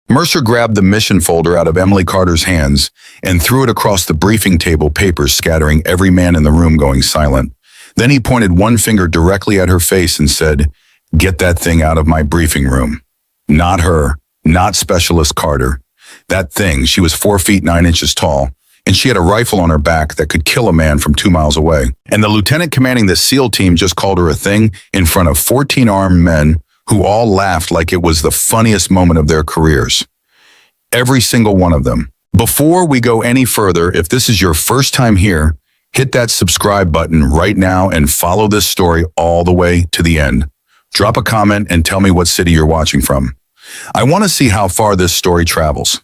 Mercer grabbed the mission folder out of Emily Carter's hands and threw it across the briefing table, papers scattering every man in the room going silent. Then he pointed one finger directly at her face and said, "Get that thing out of my briefing room." Not her, not Specialist Carter. That thing, she was 4 feet 9 inches tall, and she had a rifle on her back that could kill a man from 2 miles away. And the lieutenant commanding the SEAL team just called her a thing in front of 14 armed men who all laughed like it was the funniest moment of their careers. Every single one of them. Before we go any further, if this is your first time here, hit that subscribe button right now and follow this story all the way to the end. Drop a comment and tell me what city you're watching from. I want to see how far this story travels.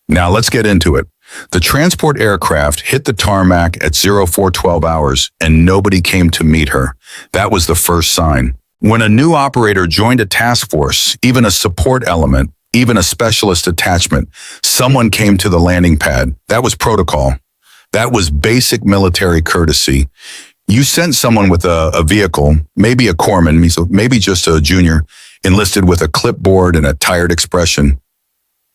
Now let's get into it. The transport aircraft hit the tarmac at 0412 hours and nobody came to meet her. That was the first sign. When a new operator joined a task force, even a support element, even a specialist attachment, someone came to the landing pad. That was protocol. That was basic military courtesy. You sent someone with a vehicle, maybe a corpsman, maybe just a junior, enlisted with a clipboard and a tired expression.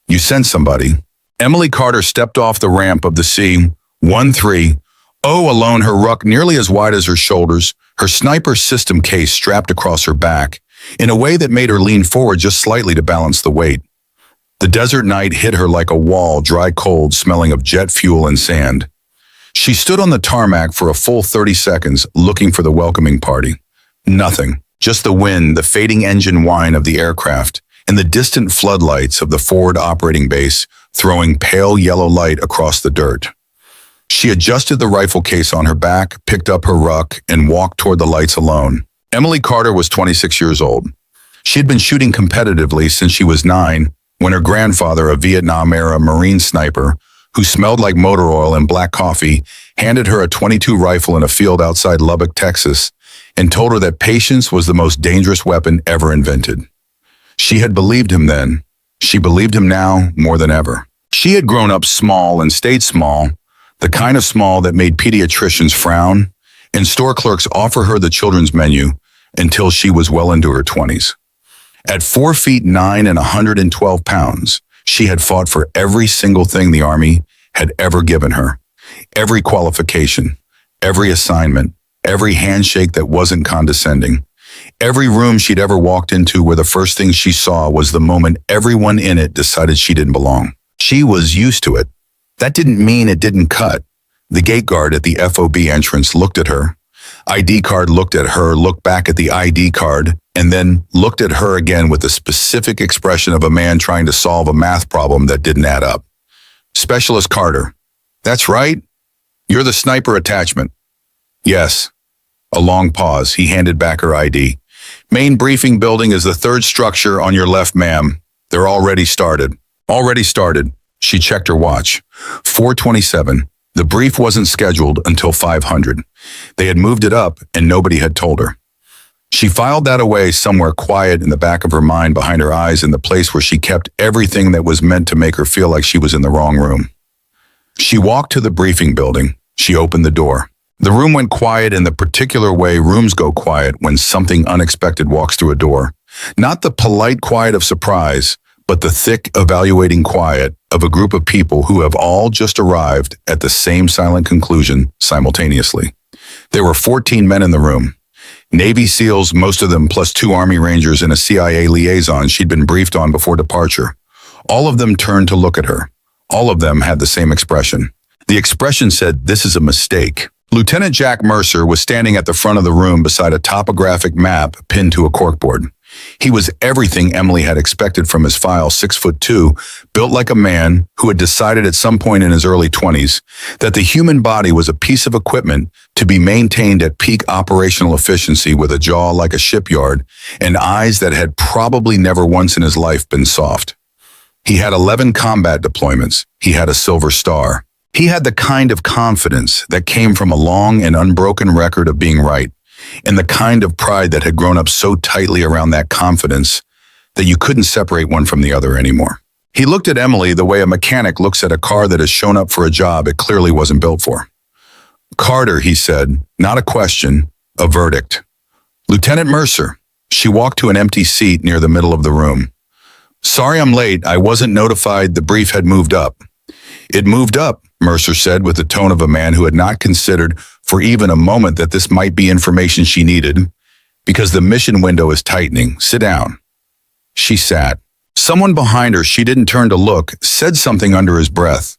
You sent somebody. Emily Carter stepped off the ramp of the C-13, alone, her ruck nearly as wide as her shoulders, her sniper system case strapped across her back, in a way that made her lean forward just slightly to balance the weight. The desert night hit her like a wall, dry cold, smelling of jet fuel and sand. She stood on the tarmac for a full 30 seconds, looking for the welcoming party. Nothing. Just the wind, the fading engine whine of the aircraft, and the distant floodlights of the forward operating base throwing pale yellow light across the dirt. She adjusted the rifle case on her back, picked up her ruck, and walked toward the lights alone. Emily Carter was 26 years old. She had been shooting competitively since she was 9, when her grandfather, a Vietnam-era Marine sniper, who smelled like motor oil and black coffee, handed her a .22 rifle in a field outside Lubbock, Texas, and told her that patience was the most dangerous weapon ever invented. She had believed him then. She believed him now more than ever. She had grown up small and stayed small, the kind of small that made pediatricians frown, and store clerks offer her the children's menu until she was well into her 20s. At 4 feet 9 and 112 pounds, she had fought for every single thing the Army had ever given her. Every qualification, every assignment, every handshake that wasn't condescending. Every room she'd ever walked into where the first thing she saw was the moment everyone in it decided she didn't belong. She was used to it. That didn't mean it didn't cut. The gate guard at the FOB entrance looked at her. ID card looked at her, looked back at the ID card, and then looked at her again with the specific expression of a man trying to solve a math problem that didn't add up. Specialist Carter. That's right. You're the sniper attachment. Yes. A long pause. He handed back her ID. Main briefing building is the third structure on your left, ma'am. They're already started. Already started. She checked her watch. 4:27. The brief wasn't scheduled until 500. They had moved it up and nobody had told her. She filed that away somewhere quiet in the back of her mind, behind her eyes, in the place where she kept everything that was meant to make her feel like she was in the wrong room. She walked to the briefing building. She opened the door. The room went quiet in the particular way rooms go quiet when something unexpected walks through a door. Not the polite quiet of surprise, but the thick, evaluating quiet of a group of people who have all just arrived at the same silent conclusion simultaneously. There were 14 men in the room. Navy SEALs, most of them, plus 2 Army Rangers and a CIA liaison she'd been briefed on before departure. All of them turned to look at her. All of them had the same expression. The expression said, "This is a mistake." Lieutenant Jack Mercer was standing at the front of the room beside a topographic map pinned to a corkboard. He was everything Emily had expected from his file, 6'2", built like a man who had decided at some point in his early 20s that the human body was a piece of equipment to be maintained at peak operational efficiency, with a jaw like a shipyard and eyes that had probably never once in his life been soft. He had 11 combat deployments. He had a Silver Star. He had the kind of confidence that came from a long and unbroken record of being right, and the kind of pride that had grown up so tightly around that confidence that you couldn't separate one from the other anymore. He looked at Emily the way a mechanic looks at a car that has shown up for a job it clearly wasn't built for. "Carter," he said, not a question, a verdict. "Lieutenant Mercer." She walked to an empty seat near the middle of the room. Sorry I'm late. I wasn't notified the brief had moved up. It moved up, Mercer said with the tone of a man who had not considered for even a moment that this might be information she needed. Because the mission window is tightening. Sit down. She sat. Someone behind her, she didn't turn to look, said something under his breath.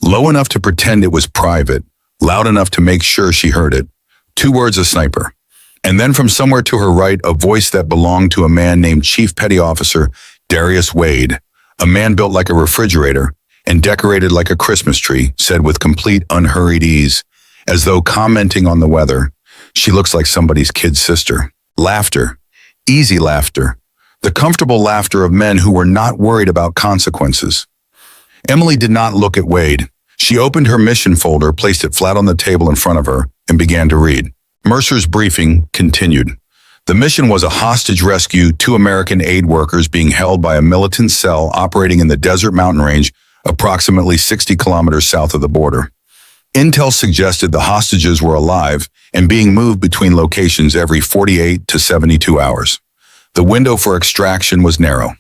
Low enough to pretend it was private, loud enough to make sure she heard it. 2 words of sniper. And then from somewhere to her right, a voice that belonged to a man named Chief Petty Officer Darius Wade. A man built like a refrigerator and decorated like a Christmas tree, said with complete unhurried ease, as though commenting on the weather. She looks like somebody's kid sister. Laughter. Easy laughter. The comfortable laughter of men who were not worried about consequences. Emily did not look at Wade. She opened her mission folder, placed it flat on the table in front of her, and began to read. Mercer's briefing continued. The mission was a hostage rescue, 2 American aid workers being held by a militant cell operating in the desert mountain range approximately 60 kilometers south of the border. Intel suggested the hostages were alive and being moved between locations every 48 to 72 hours. The window for extraction was narrow.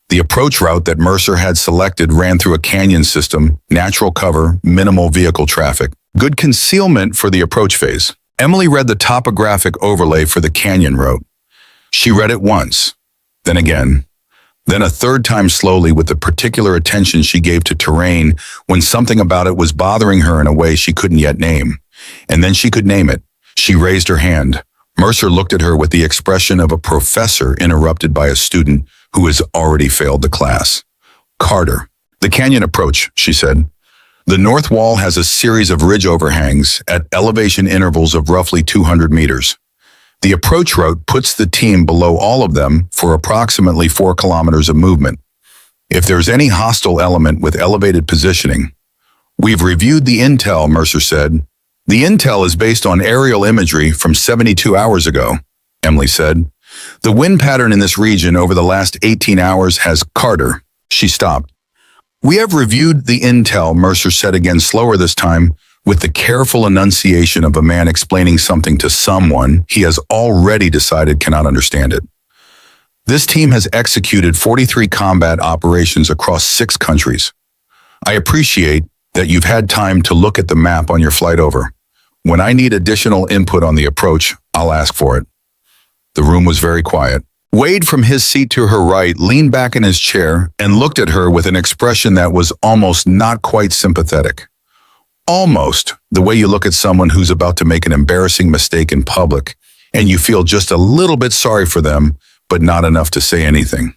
The approach route that Mercer had selected ran through a canyon system, natural cover, minimal vehicle traffic. Good concealment for the approach phase. Emily read the topographic overlay for the canyon route. She read it once, then again, then a 3rd time slowly with the particular attention she gave to terrain when something about it was bothering her in a way she couldn't yet name. And then she could name it. She raised her hand. Mercer looked at her with the expression of a professor interrupted by a student who has already failed the class. Carter. The canyon approach, she said. The north wall has a series of ridge overhangs at elevation intervals of roughly 200 meters. The approach route puts the team below all of them for approximately 4 kilometers of movement. If there's any hostile element with elevated positioning, we've reviewed the intel, Mercer said. The intel is based on aerial imagery from 72 hours ago, Emily said. The wind pattern in this region over the last 18 hours has Carter. She stopped. We have reviewed the intel, Mercer said again, slower this time, with the careful enunciation of a man explaining something to someone he has already decided cannot understand it. This team has executed 43 combat operations across 6 countries. I appreciate that you've had time to look at the map on your flight over. When I need additional input on the approach, I'll ask for it. The room was very quiet. Wade, from his seat to her right, leaned back in his chair and looked at her with an expression that was almost not quite sympathetic. Almost the way you look at someone who's about to make an embarrassing mistake in public, and you feel just a little bit sorry for them, but not enough to say anything.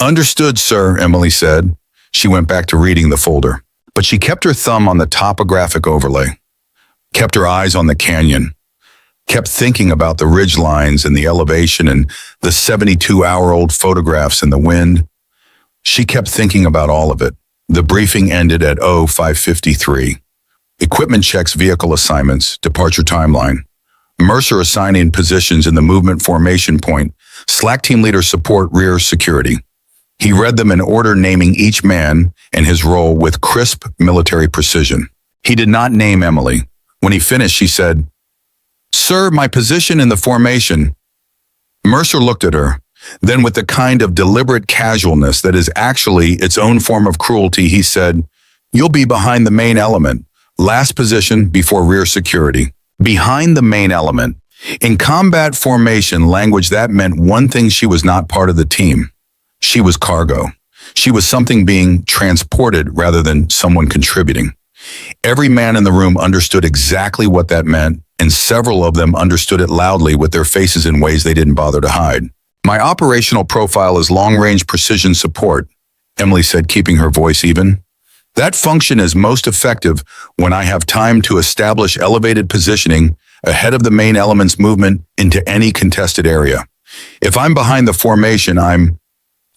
Understood, sir, Emily said. She went back to reading the folder, but she kept her thumb on the topographic overlay, kept her eyes on the canyon, kept thinking about the ridge lines and the elevation and the 72-hour-old photographs in the wind. She kept thinking about all of it. The briefing ended at 05:53. Equipment checks, vehicle assignments, departure timeline. Mercer assigning positions in the movement formation point, Slack team leader support, rear security. He read them in order, naming each man and his role with crisp military precision. He did not name Emily. When he finished, she said, "Sir, my position in the formation." Mercer looked at her. Then with the kind of deliberate casualness that is actually its own form of cruelty, he said, "You'll be behind the main element. Last position before rear security." Behind the main element. In combat formation language, that meant one thing: she was not part of the team. She was cargo. She was something being transported rather than someone contributing. Every man in the room understood exactly what that meant, and several of them understood it loudly with their faces in ways they didn't bother to hide. "My operational profile is long-range precision support," Emily said, keeping her voice even. "That function is most effective when I have time to establish elevated positioning ahead of the main element's movement into any contested area. If I'm behind the formation,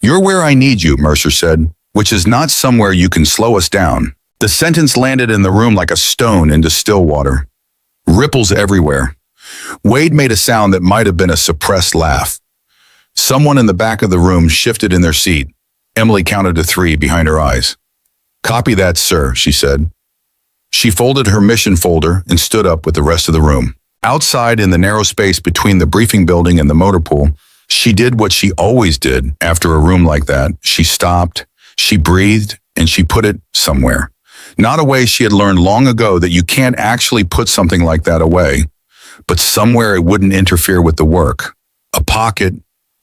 You're where I need you," Mercer said, "which is not somewhere you can slow us down." The sentence landed in the room like a stone into still water. Ripples everywhere. Wade made a sound that might have been a suppressed laugh. Someone in the back of the room shifted in their seat. Emily counted to 3 behind her eyes. "Copy that, sir," she said. She folded her mission folder and stood up with the rest of the room. Outside, in the narrow space between the briefing building and the motor pool, She did what she always did after a room like that. She stopped, she breathed, and she put it somewhere. Not a way she had learned long ago that you can't actually put something like that away, but somewhere it wouldn't interfere with the work. A pocket,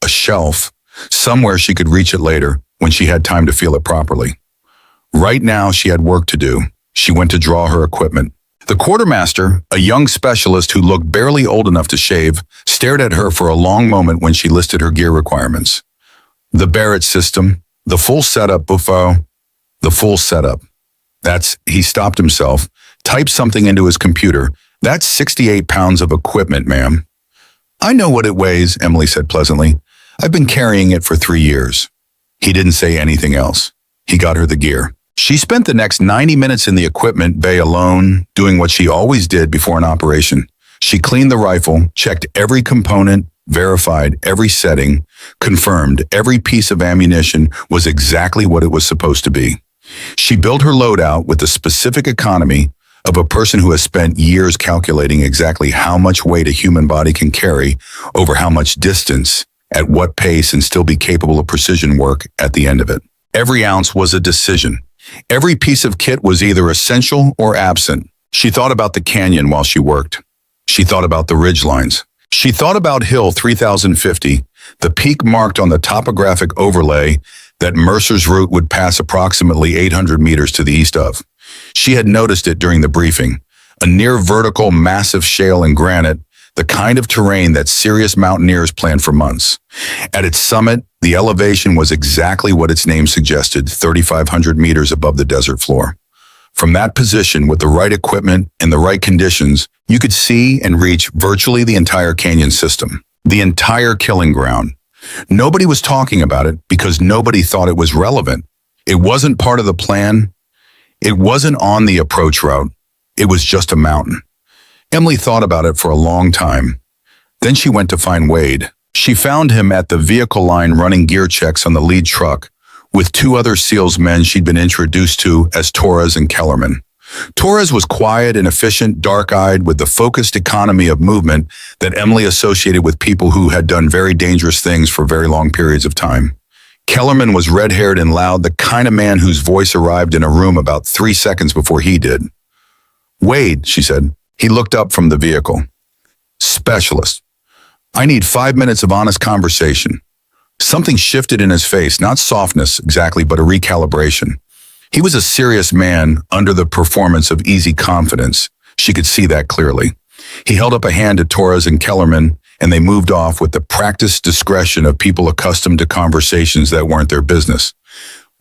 a shelf, somewhere she could reach it later when she had time to feel it properly. Right now, she had work to do. She went to draw her equipment. The quartermaster, a young specialist who looked barely old enough to shave, stared at her for a long moment when she listed her gear requirements. The Barrett system, the full setup, Buffo, the full setup. He stopped himself, typed something into his computer. That's 68 pounds of equipment, ma'am. I know what it weighs, Emily said pleasantly. I've been carrying it for 3 years. He didn't say anything else. He got her the gear. She spent the next 90 minutes in the equipment bay alone, doing what she always did before an operation. She cleaned the rifle, checked every component, verified every setting, confirmed every piece of ammunition was exactly what it was supposed to be. She built her loadout with the specific economy of a person who has spent years calculating exactly how much weight a human body can carry over how much distance, at what pace, and still be capable of precision work at the end of it. Every ounce was a decision. Every piece of kit was either essential or absent. She thought about the canyon while she worked. She thought about the ridge lines. She thought about Hill 3050, the peak marked on the topographic overlay that Mercer's route would pass approximately 800 meters to the east of. She had noticed it during the briefing, a near-vertical massive shale and granite, the kind of terrain that serious mountaineers plan for months. At its summit, the elevation was exactly what its name suggested, 3,500 meters above the desert floor. From that position, with the right equipment and the right conditions, you could see and reach virtually the entire canyon system, the entire killing ground. Nobody was talking about it because nobody thought it was relevant. It wasn't part of the plan. It wasn't on the approach route. It was just a mountain. Emily thought about it for a long time. Then she went to find Wade. She found him at the vehicle line running gear checks on the lead truck with 2 other SEALs men she'd been introduced to as Torres and Kellerman. Torres was quiet and efficient, dark-eyed, with the focused economy of movement that Emily associated with people who had done very dangerous things for very long periods of time. Kellerman was red-haired and loud, the kind of man whose voice arrived in a room about 3 seconds before he did. Wade, she said. He looked up from the vehicle. Specialist. I need 5 minutes of honest conversation. Something shifted in his face, not softness exactly, but a recalibration. He was a serious man under the performance of easy confidence. She could see that clearly. He held up a hand to Torres and Kellerman, and they moved off with the practiced discretion of people accustomed to conversations that weren't their business.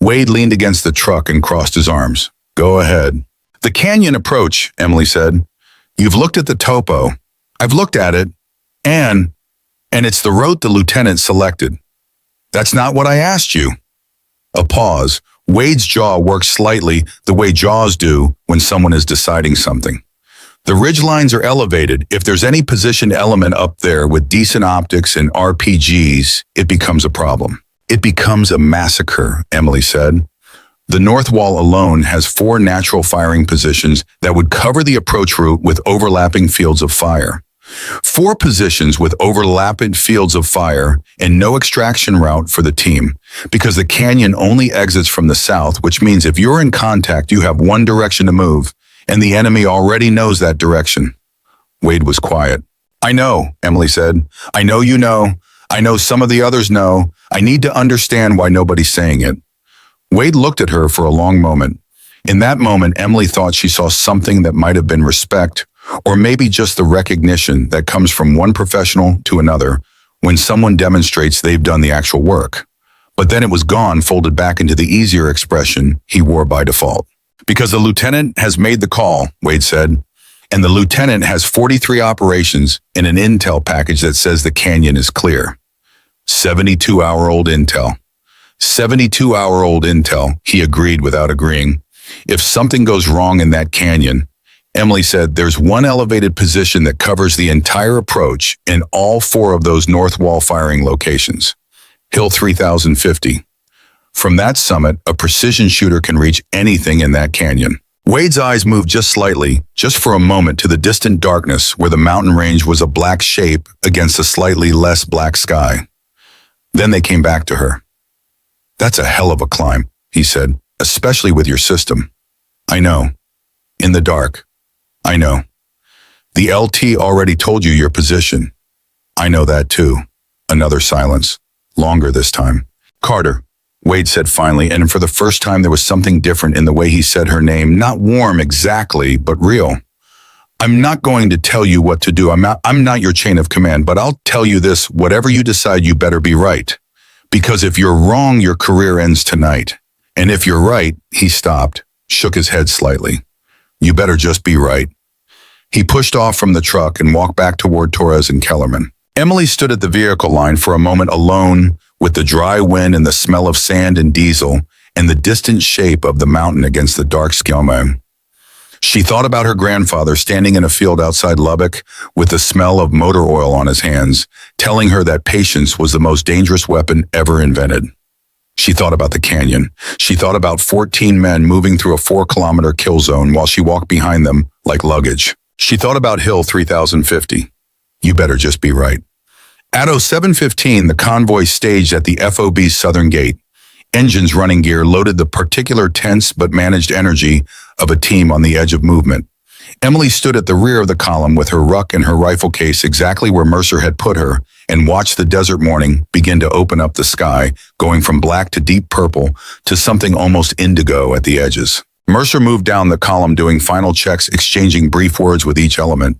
Wade leaned against the truck and crossed his arms. Go ahead. The canyon approach, Emily said. You've looked at the topo. I've looked at it, and it's the route the lieutenant selected. That's not what I asked you. A pause. Wade's jaw worked slightly the way jaws do when someone is deciding something. The ridgelines are elevated. If there's any positioned element up there with decent optics and RPGs, it becomes a problem. It becomes a massacre, Emily said. The north wall alone has 4 natural firing positions that would cover the approach route with overlapping fields of fire. 4 positions with overlapping fields of fire and no extraction route for the team, because the canyon only exits from the south, which means if you're in contact, you have one direction to move, and the enemy already knows that direction. Wade was quiet. I know, Emily said. I know you know. I know some of the others know. I need to understand why nobody's saying it. Wade looked at her for a long moment. In that moment, Emily thought she saw something that might have been respect, or maybe just the recognition that comes from one professional to another when someone demonstrates they've done the actual work. But then it was gone, folded back into the easier expression he wore by default. Because the lieutenant has made the call, Wade said, and the lieutenant has 43 operations in an intel package that says the canyon is clear. 72-hour-old intel. 72-hour-old intel, he agreed without agreeing. If something goes wrong in that canyon, Emily said, there's one elevated position that covers the entire approach in all 4 of those north wall firing locations. Hill 3050. From that summit, a precision shooter can reach anything in that canyon. Wade's eyes moved just slightly, just for a moment, to the distant darkness where the mountain range was a black shape against a slightly less black sky. Then they came back to her. "That's a hell of a climb," he said, "especially with your system." "I know. In the dark. I know. The LT already told you your position." "I know that too." Another silence. Longer this time. "Carter," Wade said finally, and for the first time there was something different in the way he said her name. Not warm exactly, but real. "I'm not going to tell you what to do. I'm not your chain of command, but I'll tell you this, whatever you decide, you better be right. Because if you're wrong, your career ends tonight. And if you're right," he stopped, shook his head slightly. "You better just be right." He pushed off from the truck and walked back toward Torres and Kellerman. Emily stood at the vehicle line for a moment alone, with the dry wind and the smell of sand and diesel and the distant shape of the mountain against the dark sky. She thought about her grandfather standing in a field outside Lubbock with the smell of motor oil on his hands, telling her that patience was the most dangerous weapon ever invented. She thought about the canyon. She thought about 14 men moving through a 4-kilometer kill zone while she walked behind them like luggage. She thought about Hill 3050. You better just be right. At 07:15, the convoy staged at the FOB's southern gate. Engines running gear loaded the particular tense but managed energy of a team on the edge of movement. Emily stood at the rear of the column with her ruck and her rifle case exactly where Mercer had put her and watched the desert morning begin to open up the sky, going from black to deep purple to something almost indigo at the edges. Mercer moved down the column doing final checks, exchanging brief words with each element.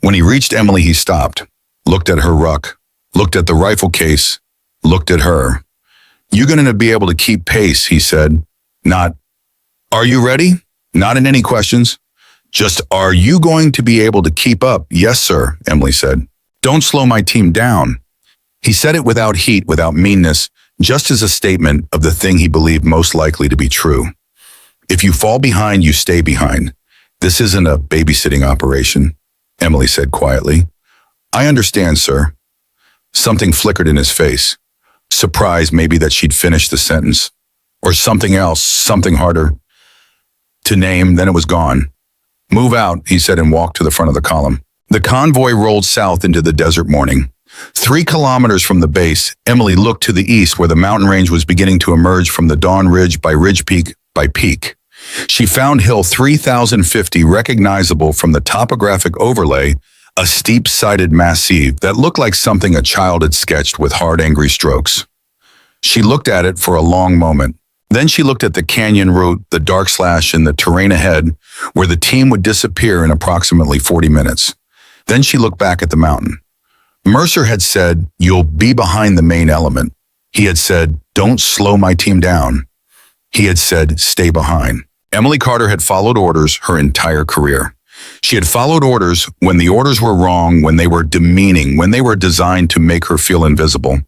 When he reached Emily, he stopped, looked at her ruck, looked at the rifle case, looked at her. "You're going to be able to keep pace," he said. Not, "Are you ready?" Not in any questions. Just, "Are you going to be able to keep up?" "Yes, sir," Emily said. "Don't slow my team down." He said it without heat, without meanness, just as a statement of the thing he believed most likely to be true. "If you fall behind, you stay behind. This isn't a babysitting operation," Emily said quietly. "I understand, sir." Something flickered in his face. Surprise maybe that she'd finished the sentence. Or something else, something harder to name, then it was gone. "Move out," he said and walked to the front of the column. The convoy rolled south into the desert morning. 3 kilometers from the base, Emily looked to the east where the mountain range was beginning to emerge from the dawn ridge by peak. She found Hill 3050 recognizable from the topographic overlay, a steep-sided massif that looked like something a child had sketched with hard, angry strokes. She looked at it for a long moment. Then she looked at the canyon route, the dark slash in the terrain ahead, where the team would disappear in approximately 40 minutes. Then she looked back at the mountain. Mercer had said, "You'll be behind the main element." He had said, "Don't slow my team down." He had said, "Stay behind." Emily Carter had followed orders her entire career. She had followed orders when the orders were wrong, when they were demeaning, when they were designed to make her feel invisible.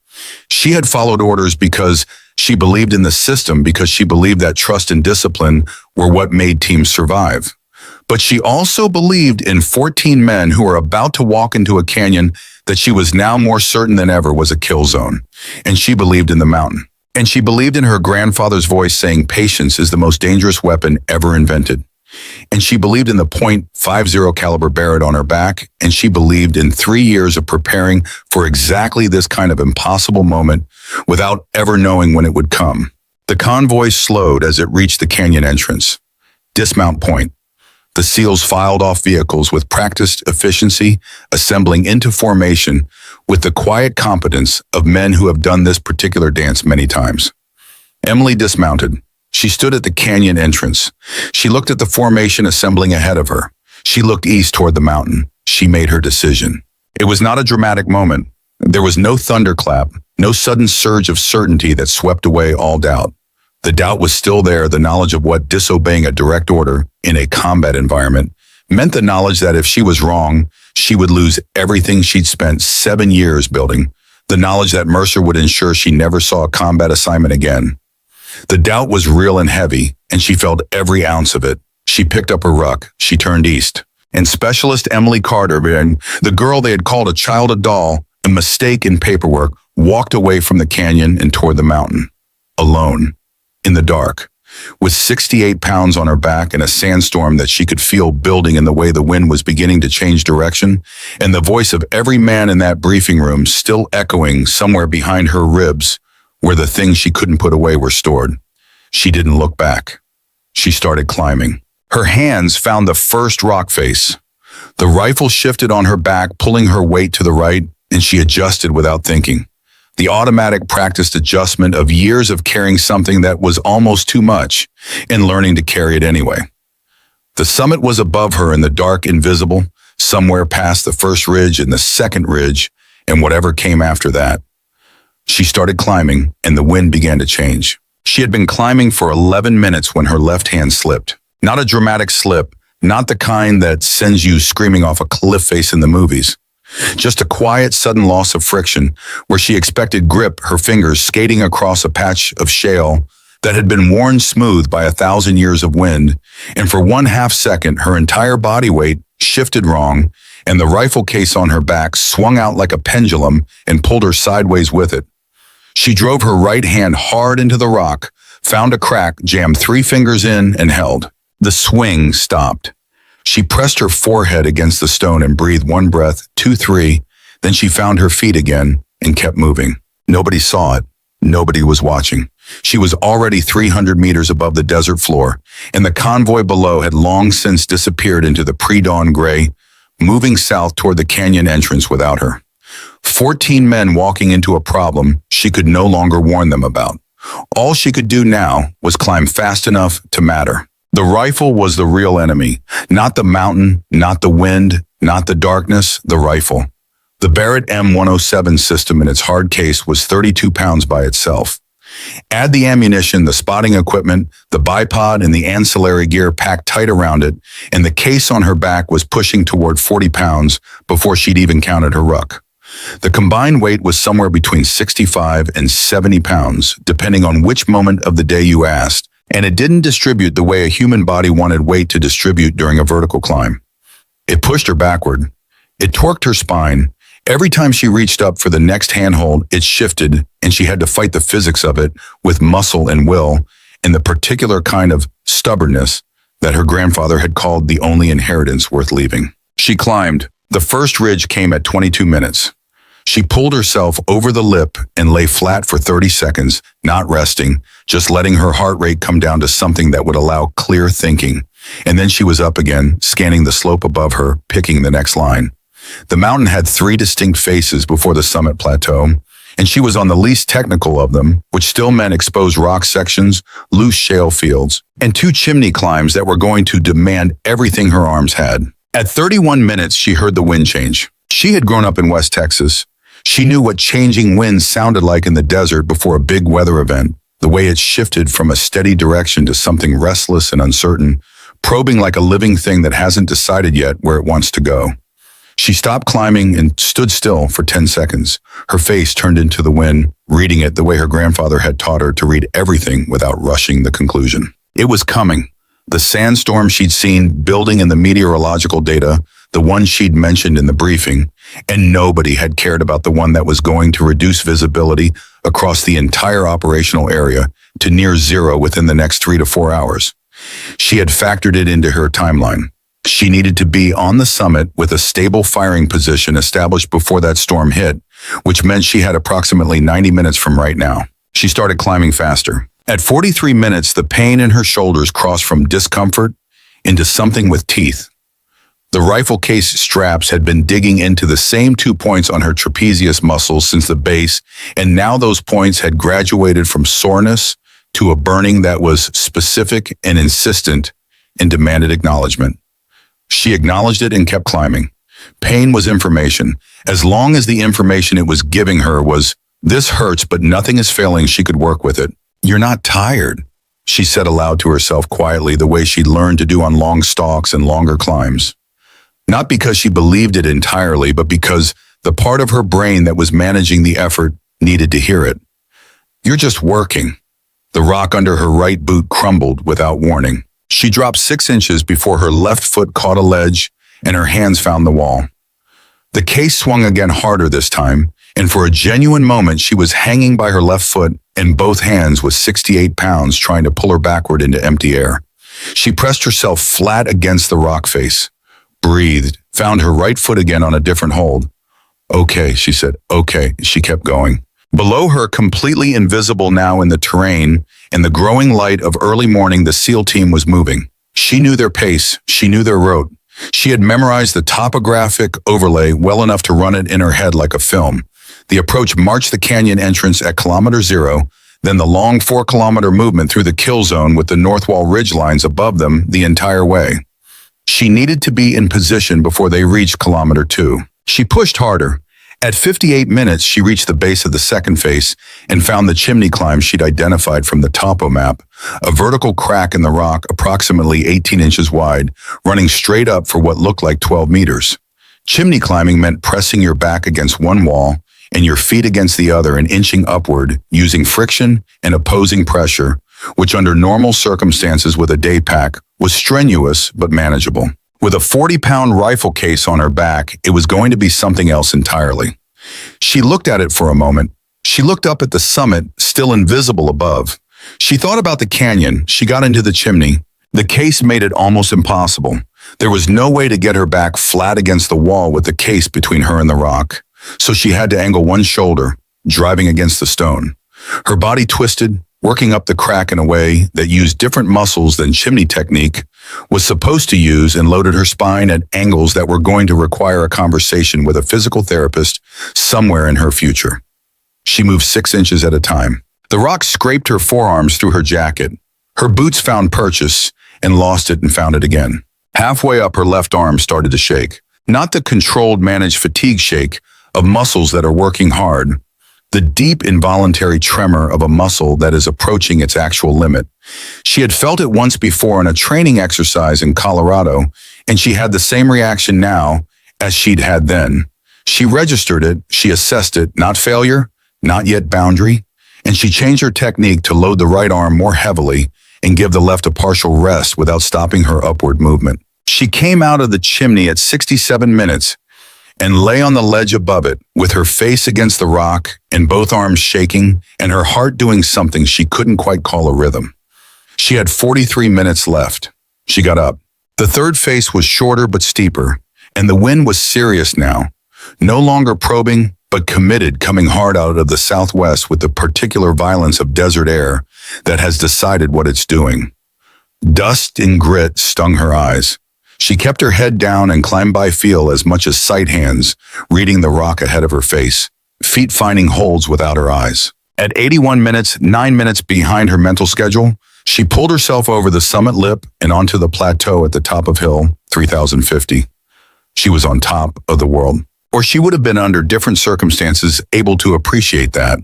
She had followed orders because she believed in the system, because she believed that trust and discipline were what made teams survive. But she also believed in 14 men who were about to walk into a canyon that she was now more certain than ever was a kill zone. And she believed in the mountain. And she believed in her grandfather's voice saying patience is the most dangerous weapon ever invented. And she believed in the .50 caliber Barrett on her back, and she believed in 3 years of preparing for exactly this kind of impossible moment without ever knowing when it would come. The convoy slowed as it reached the canyon entrance. Dismount point. The SEALs filed off vehicles with practiced efficiency, assembling into formation with the quiet competence of men who have done this particular dance many times. Emily dismounted. She stood at the canyon entrance. She looked at the formation assembling ahead of her. She looked east toward the mountain. She made her decision. It was not a dramatic moment. There was no thunderclap, no sudden surge of certainty that swept away all doubt. The doubt was still there, the knowledge of what disobeying a direct order in a combat environment meant, the knowledge that if she was wrong, she would lose everything she'd spent 7 years building, the knowledge that Mercer would ensure she never saw a combat assignment again. The doubt was real and heavy, and she felt every ounce of it. She picked up her ruck. She turned east. And Specialist Emily Carter, the girl they had called a child a doll, a mistake in paperwork, walked away from the canyon and toward the mountain. Alone. In the dark. With 68 pounds on her back and a sandstorm that she could feel building in the way the wind was beginning to change direction, and the voice of every man in that briefing room still echoing somewhere behind her ribs where the things she couldn't put away were stored, she didn't look back. She started climbing. Her hands found the first rock face. The rifle shifted on her back, pulling her weight to the right, and she adjusted without thinking. The automatic practiced adjustment of years of carrying something that was almost too much and learning to carry it anyway. The summit was above her in the dark invisible, somewhere past the first ridge and the second ridge and whatever came after that. She started climbing and the wind began to change. She had been climbing for 11 minutes when her left hand slipped. Not a dramatic slip, not the kind that sends you screaming off a cliff face in the movies. Just a quiet, sudden loss of friction where she expected grip, her fingers skating across a patch of shale that had been worn smooth by 1,000 years of wind, and for 1/2 second her entire body weight shifted wrong, and the rifle case on her back swung out like a pendulum and pulled her sideways with it. She drove her right hand hard into the rock, found a crack, jammed 3 fingers in, and held. The swing stopped. She pressed her forehead against the stone and breathed 1 breath, 2, 3. Then she found her feet again and kept moving. Nobody saw it. Nobody was watching. She was already 300 meters above the desert floor, and the convoy below had long since disappeared into the pre-dawn gray, moving south toward the canyon entrance without her. 14 men walking into a problem she could no longer warn them about. All she could do now was climb fast enough to matter. The rifle was the real enemy, not the mountain, not the wind, not the darkness, the rifle. The Barrett M107 system in its hard case was 32 pounds by itself. Add the ammunition, the spotting equipment, the bipod, and the ancillary gear packed tight around it, and the case on her back was pushing toward 40 pounds before she'd even counted her ruck. The combined weight was somewhere between 65 and 70 pounds, depending on which moment of the day you asked, and it didn't distribute the way a human body wanted weight to distribute during a vertical climb. It pushed her backward. It torqued her spine. Every time she reached up for the next handhold, it shifted, and she had to fight the physics of it with muscle and will, and the particular kind of stubbornness that her grandfather had called the only inheritance worth leaving. She climbed. The first ridge came at 22 minutes. She pulled herself over the lip and lay flat for 30 seconds, not resting, just letting her heart rate come down to something that would allow clear thinking. And then she was up again, scanning the slope above her, picking the next line. The mountain had 3 distinct faces before the summit plateau, and she was on the least technical of them, which still meant exposed rock sections, loose shale fields, and 2 chimney climbs that were going to demand everything her arms had. At 31 minutes, she heard the wind change. She had grown up in West Texas. She knew what changing winds sounded like in the desert before a big weather event, the way it shifted from a steady direction to something restless and uncertain, probing like a living thing that hasn't decided yet where it wants to go. She stopped climbing and stood still for 10 seconds, her face turned into the wind, reading it the way her grandfather had taught her to read everything without rushing the conclusion. It was coming. The sandstorm she'd seen building in the meteorological data, the one she'd mentioned in the briefing, and nobody had cared about the one that was going to reduce visibility across the entire operational area to near zero within the next 3 to 4 hours. She had factored it into her timeline. She needed to be on the summit with a stable firing position established before that storm hit, which meant she had approximately 90 minutes from right now. She started climbing faster. At 43 minutes, the pain in her shoulders crossed from discomfort into something with teeth. The rifle case straps had been digging into the same 2 points on her trapezius muscles since the base, and now those points had graduated from soreness to a burning that was specific and insistent and demanded acknowledgement. She acknowledged it and kept climbing. Pain was information. As long as the information it was giving her was, "This hurts, but nothing is failing," she could work with it. "You're not tired," she said aloud to herself quietly, the way she'd learned to do on long stalks and longer climbs. Not because she believed it entirely, but because the part of her brain that was managing the effort needed to hear it. "You're just working." The rock under her right boot crumbled without warning. She dropped 6 inches before her left foot caught a ledge and her hands found the wall. The case swung again harder this time, and for a genuine moment she was hanging by her left foot in both hands with 68 pounds trying to pull her backward into empty air. She pressed herself flat against the rock face, breathed, found her right foot again on a different hold. Okay, she said, okay. She kept going. Below her, completely invisible now in the terrain, in the growing light of early morning, the SEAL team was moving. She knew their pace. She knew their route. She had memorized the topographic overlay well enough to run it in her head like a film. The approach marched the canyon entrance at kilometer 0, then the long 4-kilometer movement through the kill zone with the north wall ridgelines above them the entire way. She needed to be in position before they reached kilometer 2. She pushed harder. At 58 minutes, she reached the base of the second face and found the chimney climb she'd identified from the topo map, a vertical crack in the rock approximately 18 inches wide, running straight up for what looked like 12 meters. Chimney climbing meant pressing your back against one wall and your feet against the other and inching upward using friction and opposing pressure, which under normal circumstances with a day pack was strenuous but manageable. With a 40-pound rifle case on her back, it was going to be something else entirely. She looked at it for a moment. She looked up at the summit, still invisible above. She thought about the canyon. She got into the chimney. The case made it almost impossible. There was no way to get her back flat against the wall with the case between her and the rock. So she had to angle one shoulder, driving against the stone. Her body twisted, working up the crack in a way that used different muscles than chimney technique was supposed to use, and loaded her spine at angles that were going to require a conversation with a physical therapist somewhere in her future. She moved 6 inches at a time. The rock scraped her forearms through her jacket. Her boots found purchase and lost it and found it again. Halfway up, her left arm started to shake. Not the controlled, managed fatigue shake of muscles that are working hard, the deep involuntary tremor of a muscle that is approaching its actual limit. She had felt it once before in a training exercise in Colorado, and she had the same reaction now as she'd had then. She registered it, she assessed it, not failure, not yet boundary, and she changed her technique to load the right arm more heavily and give the left a partial rest without stopping her upward movement. She came out of the chimney at 67 minutes and lay on the ledge above it, with her face against the rock and both arms shaking and her heart doing something she couldn't quite call a rhythm. She had 43 minutes left. She got up. The third face was shorter but steeper, and the wind was serious now, no longer probing but committed, coming hard out of the southwest with the particular violence of desert air that has decided what it's doing. Dust and grit stung her eyes. She kept her head down and climbed by feel as much as sight hands, reading the rock ahead of her face, feet finding holds without her eyes. At 81 minutes, 9 minutes behind her mental schedule, she pulled herself over the summit lip and onto the plateau at the top of hill 3050. She was on top of the world, or she would have been under different circumstances able to appreciate that.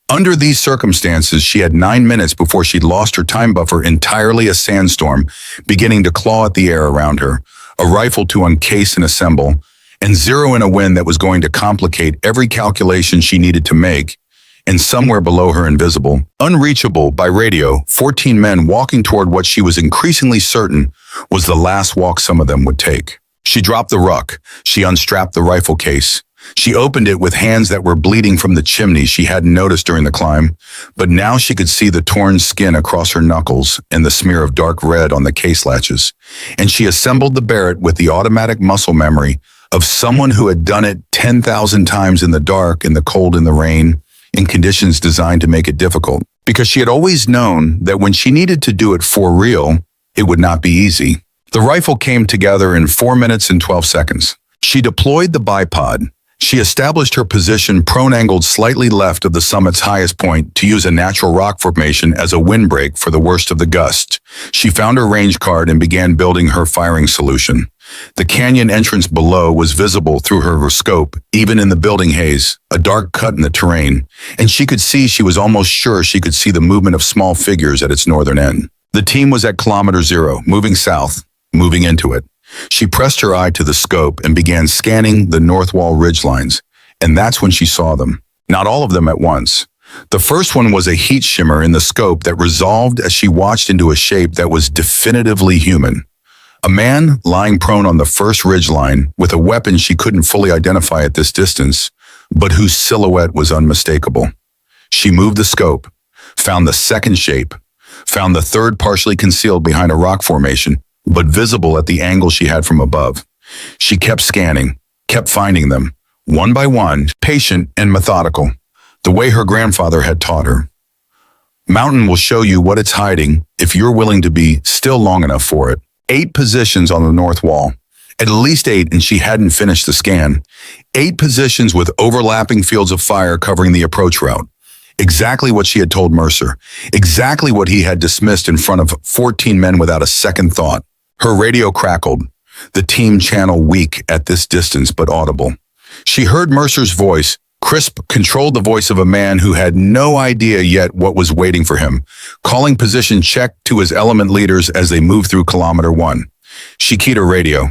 Under these circumstances, she had 9 minutes before she'd lost her time buffer entirely, a sandstorm beginning to claw at the air around her, a rifle to uncase and assemble, and zero in a wind that was going to complicate every calculation she needed to make, and somewhere below her, invisible, unreachable by radio, 14 men walking toward what she was increasingly certain was the last walk some of them would take. She dropped the ruck. She unstrapped the rifle case. She opened it with hands that were bleeding from the chimney she hadn't noticed during the climb, but now she could see the torn skin across her knuckles and the smear of dark red on the case latches. And she assembled the Barrett with the automatic muscle memory of someone who had done it 10,000 times in the dark, in the cold, in the rain, in conditions designed to make it difficult. Because she had always known that when she needed to do it for real, it would not be easy. The rifle came together in 4 minutes and 12 seconds. She deployed the bipod. She established her position prone-angled slightly left of the summit's highest point to use a natural rock formation as a windbreak for the worst of the gust. She found her range card and began building her firing solution. The canyon entrance below was visible through her scope, even in the building haze, a dark cut in the terrain, and she was almost sure she could see the movement of small figures at its northern end. The team was at kilometer 0, moving south, moving into it. She pressed her eye to the scope and began scanning the north wall ridgelines, and that's when she saw them. Not all of them at once. The first one was a heat shimmer in the scope that resolved as she watched into a shape that was definitively human. A man lying prone on the first ridgeline with a weapon she couldn't fully identify at this distance, but whose silhouette was unmistakable. She moved the scope, found the second shape, found the third partially concealed behind a rock formation, but visible at the angle she had from above. She kept scanning, kept finding them, one by one, patient and methodical, the way her grandfather had taught her. Mountain will show you what it's hiding if you're willing to be still long enough for it. 8 positions on the north wall. At least 8, and she hadn't finished the scan. 8 positions with overlapping fields of fire covering the approach route. Exactly what she had told Mercer. Exactly what he had dismissed in front of 14 men without a second thought. Her radio crackled, the team channel weak at this distance but audible. She heard Mercer's voice, crisp, controlled the voice of a man who had no idea yet what was waiting for him, calling position check to his element leaders as they moved through kilometer 1. She keyed her radio.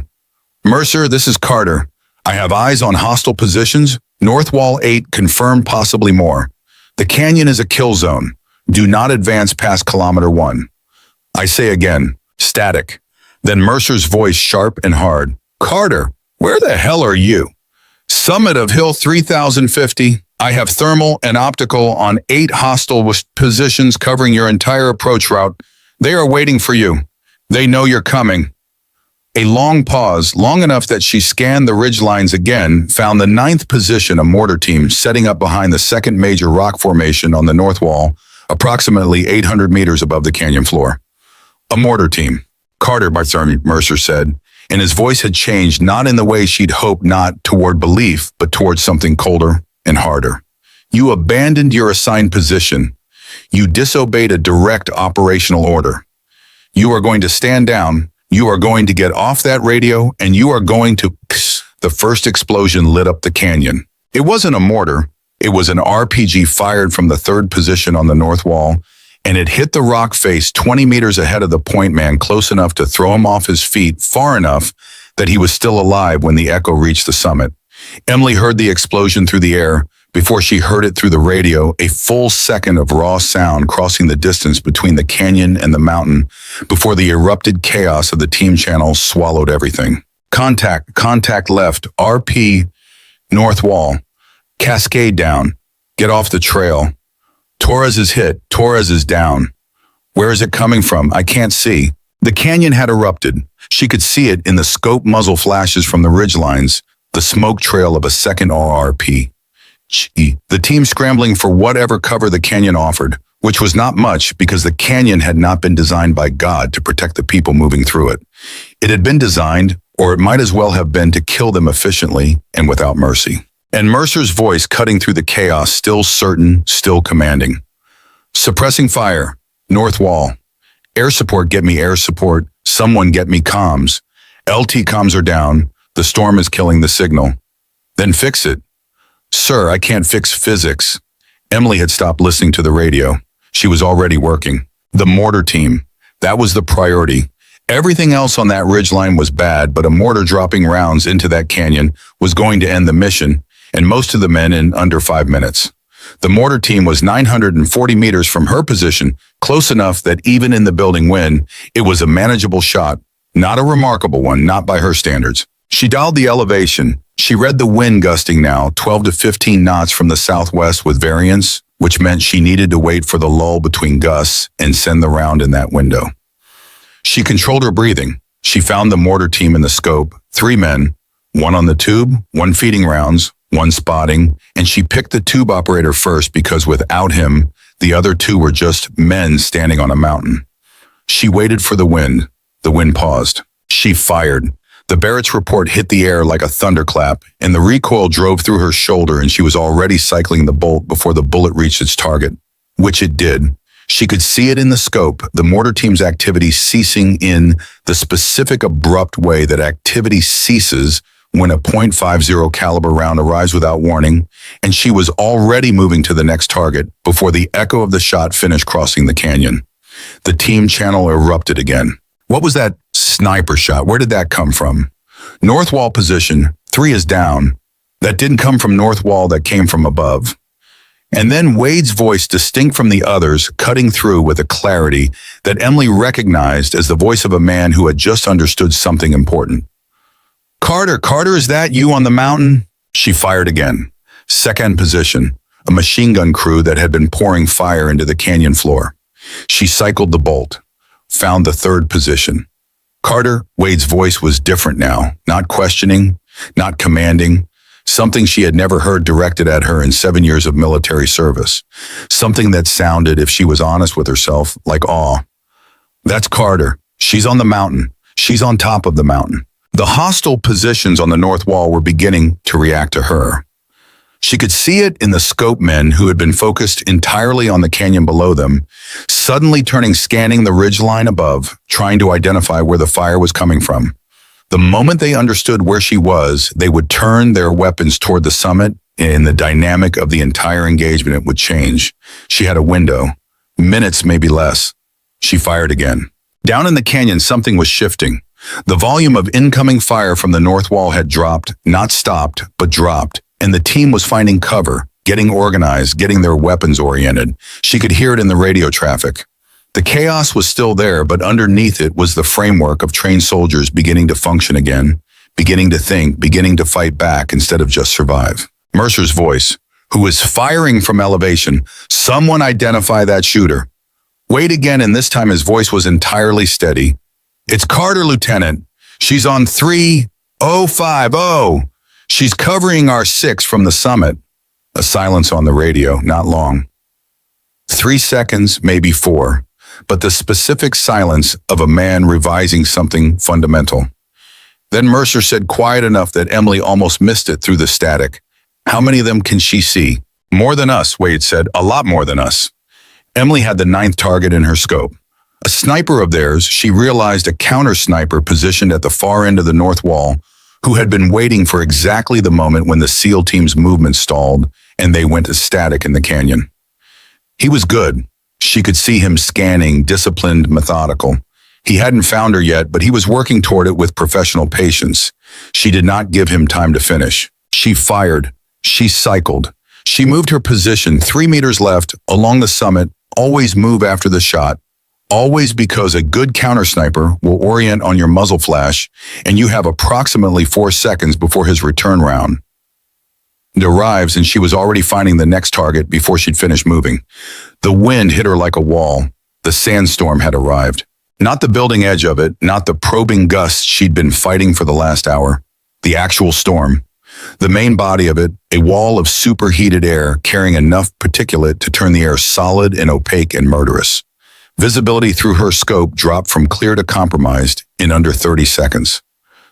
Mercer, this is Carter. I have eyes on hostile positions. North Wall 8 confirmed, possibly more. The canyon is a kill zone. Do not advance past kilometer 1. I say again, static. Then Mercer's voice sharp and hard. Carter, where the hell are you? Summit of Hill 3050. I have thermal and optical on 8 hostile positions covering your entire approach route. They are waiting for you. They know you're coming. A long pause, long enough that she scanned the ridge lines again, found the 9th position, a mortar team, setting up behind the second major rock formation on the north wall, approximately 800 meters above the canyon floor. A mortar team. Carter, Mercer said, and his voice had changed, not in the way she'd hoped, not toward belief, but towards something colder and harder. You abandoned your assigned position. You disobeyed a direct operational order. You are going to stand down. You are going to get off that radio, and you are going to... The first explosion lit up the canyon. It wasn't a mortar. It was an RPG fired from the 3rd position on the north wall, and it hit the rock face 20 meters ahead of the point man, close enough to throw him off his feet, far enough that he was still alive when the echo reached the summit. Emily heard the explosion through the air before she heard it through the radio, a full second of raw sound crossing the distance between the canyon and the mountain before the erupted chaos of the team channel swallowed everything. Contact left, RP, north wall, cascade down, get off the trail. Torres is hit, Torres is down. Where is it coming from? I can't see. The canyon had erupted. She could see it in the scope muzzle flashes from the ridgelines, the smoke trail of a second RRP. The team scrambling for whatever cover the canyon offered, which was not much because the canyon had not been designed by God to protect the people moving through it. It had been designed, or it might as well have been, to kill them efficiently and without mercy. And Mercer's voice cutting through the chaos, still certain, still commanding. Suppressing fire, north wall. Air support, get me air support. Someone get me comms. LT comms are down. The storm is killing the signal. Then fix it. Sir, I can't fix physics. Emily had stopped listening to the radio. She was already working. The mortar team. That was the priority. Everything else on that ridgeline was bad, but a mortar dropping rounds into that canyon was going to end the mission, and most of the men in under 5 minutes. The mortar team was 940 meters from her position, close enough that even in the building wind, it was a manageable shot, not a remarkable one, not by her standards. She dialed the elevation. She read the wind gusting now, 12 to 15 knots from the southwest with variance, which meant she needed to wait for the lull between gusts and send the round in that window. She controlled her breathing. She found the mortar team in the scope, 3 men, 1 on the tube, 1 feeding rounds, 1 spotting, and she picked the tube operator first because without him, the other 2 were just men standing on a mountain. She waited for the wind. The wind paused. She fired. The Barrett's report hit the air like a thunderclap, and the recoil drove through her shoulder, and she was already cycling the bolt before the bullet reached its target, which it did. She could see it in the scope, the mortar team's activity ceasing in the specific abrupt way that activity ceases when a .50 caliber round arrives without warning, and she was already moving to the next target before the echo of the shot finished crossing the canyon. The team channel erupted again. What was that sniper shot? Where did that come from? North wall position, 3 is down. That didn't come from north wall, that came from above. And then Wade's voice, distinct from the others, cutting through with a clarity that Emily recognized as the voice of a man who had just understood something important. Carter, is that you on the mountain? She fired again. Second position. a machine gun crew that had been pouring fire into the canyon floor. She cycled the bolt, found the third position. Carter, Wade's voice was different now, not questioning, not commanding, something she had never heard directed at her in 7 years of military service. Something that sounded, if she was honest with herself, like awe. That's Carter. She's on the mountain. She's on top of the mountain. The hostile positions on the north wall were beginning to react to her. She could see it in the scope men who had been focused entirely on the canyon below them, suddenly turning scanning the ridgeline above, trying to identify where the fire was coming from. The moment they understood where she was, they would turn their weapons toward the summit, and the dynamic of the entire engagement would change. She had a window, minutes, maybe less. She fired again. Down in the canyon, something was shifting. The volume of incoming fire from the north wall had dropped, not stopped, but dropped, and the team was finding cover, getting organized, getting their weapons oriented. She could hear it in the radio traffic. The chaos was still there, but underneath it was the framework of trained soldiers beginning to function again, beginning to think, beginning to fight back instead of just survive. Mercer's voice, who was firing from elevation, "Someone identify that shooter." Wait again, and this time his voice was entirely steady. "It's Carter, Lieutenant. She's on 3050. She's covering our 6 from the summit." A silence on the radio, not long. 3 seconds, maybe 4, but the specific silence of a man revising something fundamental. Then Mercer said quiet enough that Emily almost missed it through the static. "How many of them can she see?" "More than us," Wade said. "A lot more than us." Emily had the 9th target in her scope. A sniper of theirs, she realized, a counter-sniper positioned at the far end of the north wall, who had been waiting for exactly the moment when the SEAL team's movement stalled and they went to static in the canyon. He was good. She could see him scanning, disciplined, methodical. He hadn't found her yet, but he was working toward it with professional patience. She did not give him time to finish. She fired. She cycled. She moved her position 3 meters left along the summit, always move after the shot. Always, because a good counter-sniper will orient on your muzzle flash, and you have approximately 4 seconds before his return round. It arrives, and she was already finding the next target before she'd finished moving. The wind hit her like a wall. The sandstorm had arrived. Not the building edge of it, not the probing gusts she'd been fighting for the last hour. The actual storm. The main body of it, a wall of superheated air carrying enough particulate to turn the air solid and opaque and murderous. Visibility through her scope dropped from clear to compromised in under 30 seconds.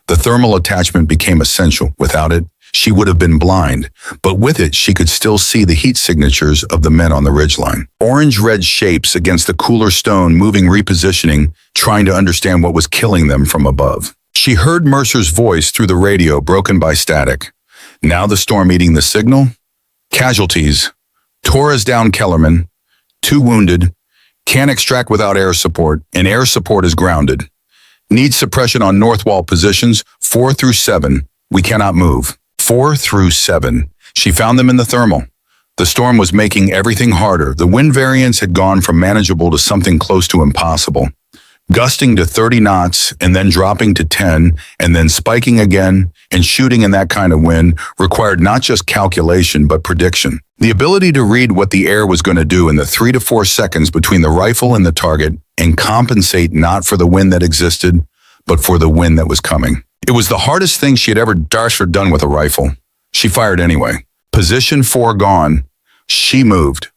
The thermal attachment became essential. Without it, she would have been blind, but with it, she could still see the heat signatures of the men on the ridgeline. Orange-red shapes against the cooler stone, moving, repositioning, trying to understand what was killing them from above. She heard Mercer's voice through the radio, broken by static. Now the storm eating the signal? Casualties. Torres down Kellerman. 2 wounded. Can't extract without air support, and air support is grounded. Need suppression on north wall positions 4 through 7. We cannot move. 4 through 7. She found them in the thermal. The storm was making everything harder. The wind variance had gone from manageable to something close to impossible. Gusting to 30 knots and then dropping to 10 and then spiking again, and shooting in that kind of wind required not just calculation but prediction. The ability to read what the air was going to do in the 3 to 4 seconds between the rifle and the target and compensate not for the wind that existed, but for the wind that was coming. It was the hardest thing she had ever dashed or done with a rifle. She fired anyway. Position 4 gone. She moved.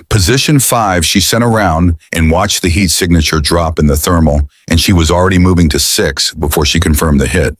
Position 5 she sent around and watched the heat signature drop in the thermal, and she was already moving to 6 before she confirmed the hit.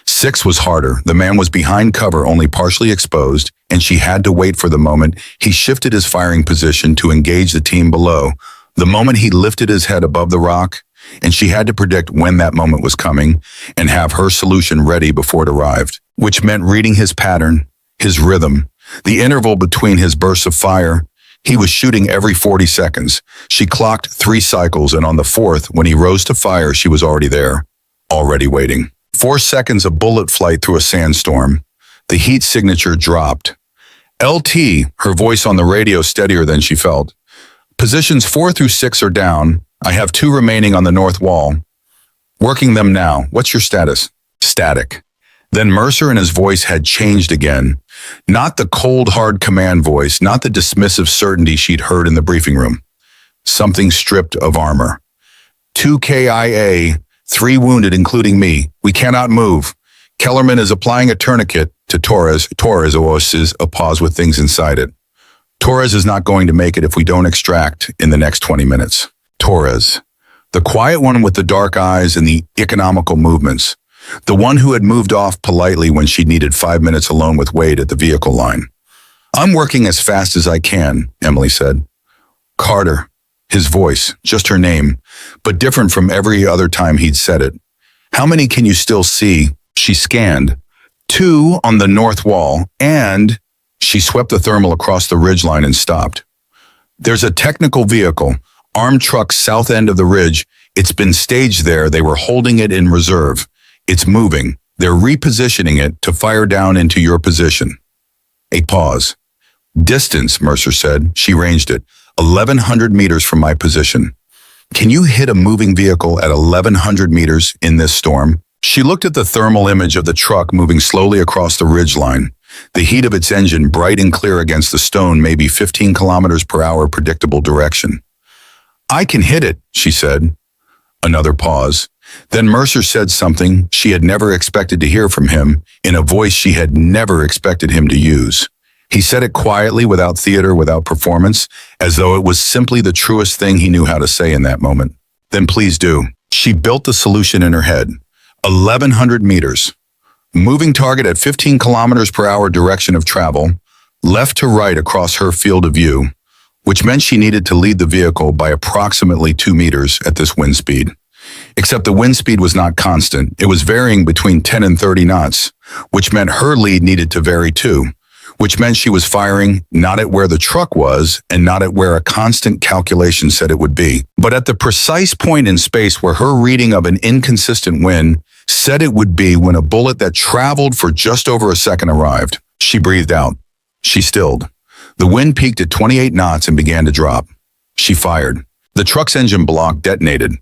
6 was harder. The man was behind cover, only partially exposed, and she had to wait for the moment he shifted his firing position to engage the team below. The moment he lifted his head above the rock, and she had to predict when that moment was coming and have her solution ready before it arrived, which meant reading his pattern, his rhythm, the interval between his bursts of fire. He was shooting every 40 seconds. She clocked 3 cycles, and on the 4th, when he rose to fire, she was already there, already waiting. 4 seconds of bullet flight through a sandstorm. The heat signature dropped. LT, her voice on the radio steadier than she felt. Positions 4 through 6 are down. I have 2 remaining on the north wall. Working them now. What's your status? Static. Then Mercer and his voice had changed again. Not the cold, hard command voice, not the dismissive certainty she'd heard in the briefing room. Something stripped of armor. 2 KIA, 3 wounded, including me. We cannot move. Kellerman is applying a tourniquet to Torres. Torres oasis a pause with things inside it. Torres is not going to make it if we don't extract in the next 20 minutes. Torres, the quiet one with the dark eyes and the economical movements. The one who had moved off politely when she needed 5 minutes alone with Wade at the vehicle line. I'm working as fast as I can, Emily said. Carter, his voice, just her name, but different from every other time he'd said it. How many can you still see? She scanned. 2 on the north wall, and she swept the thermal across the ridgeline and stopped. There's a technical vehicle, armed truck south end of the ridge. It's been staged there. They were holding it in reserve. It's moving. They're repositioning it to fire down into your position. A pause. Distance, Mercer said. She ranged it. 1,100 meters from my position. Can you hit a moving vehicle at 1,100 meters in this storm? She looked at the thermal image of the truck moving slowly across the ridgeline. The heat of its engine bright and clear against the stone, maybe 15 kilometers per hour predictable direction. I can hit it, she said. Another pause. Then Mercer said something she had never expected to hear from him, in a voice she had never expected him to use. He said it quietly, without theater, without performance, as though it was simply the truest thing he knew how to say in that moment. Then please do. She built the solution in her head. 1,100 meters. Moving target at 15 kilometers per hour direction of travel, left to right across her field of view, which meant she needed to lead the vehicle by approximately 2 meters at this wind speed. Except the wind speed was not constant. It was varying between 10 and 30 knots, which meant her lead needed to vary too, which meant she was firing not at where the truck was and not at where a constant calculation said it would be, but at the precise point in space where her reading of an inconsistent wind said it would be when a bullet that traveled for just over a second arrived. She breathed out. She stilled. The wind peaked at 28 knots and began to drop. She fired. The truck's engine block detonated.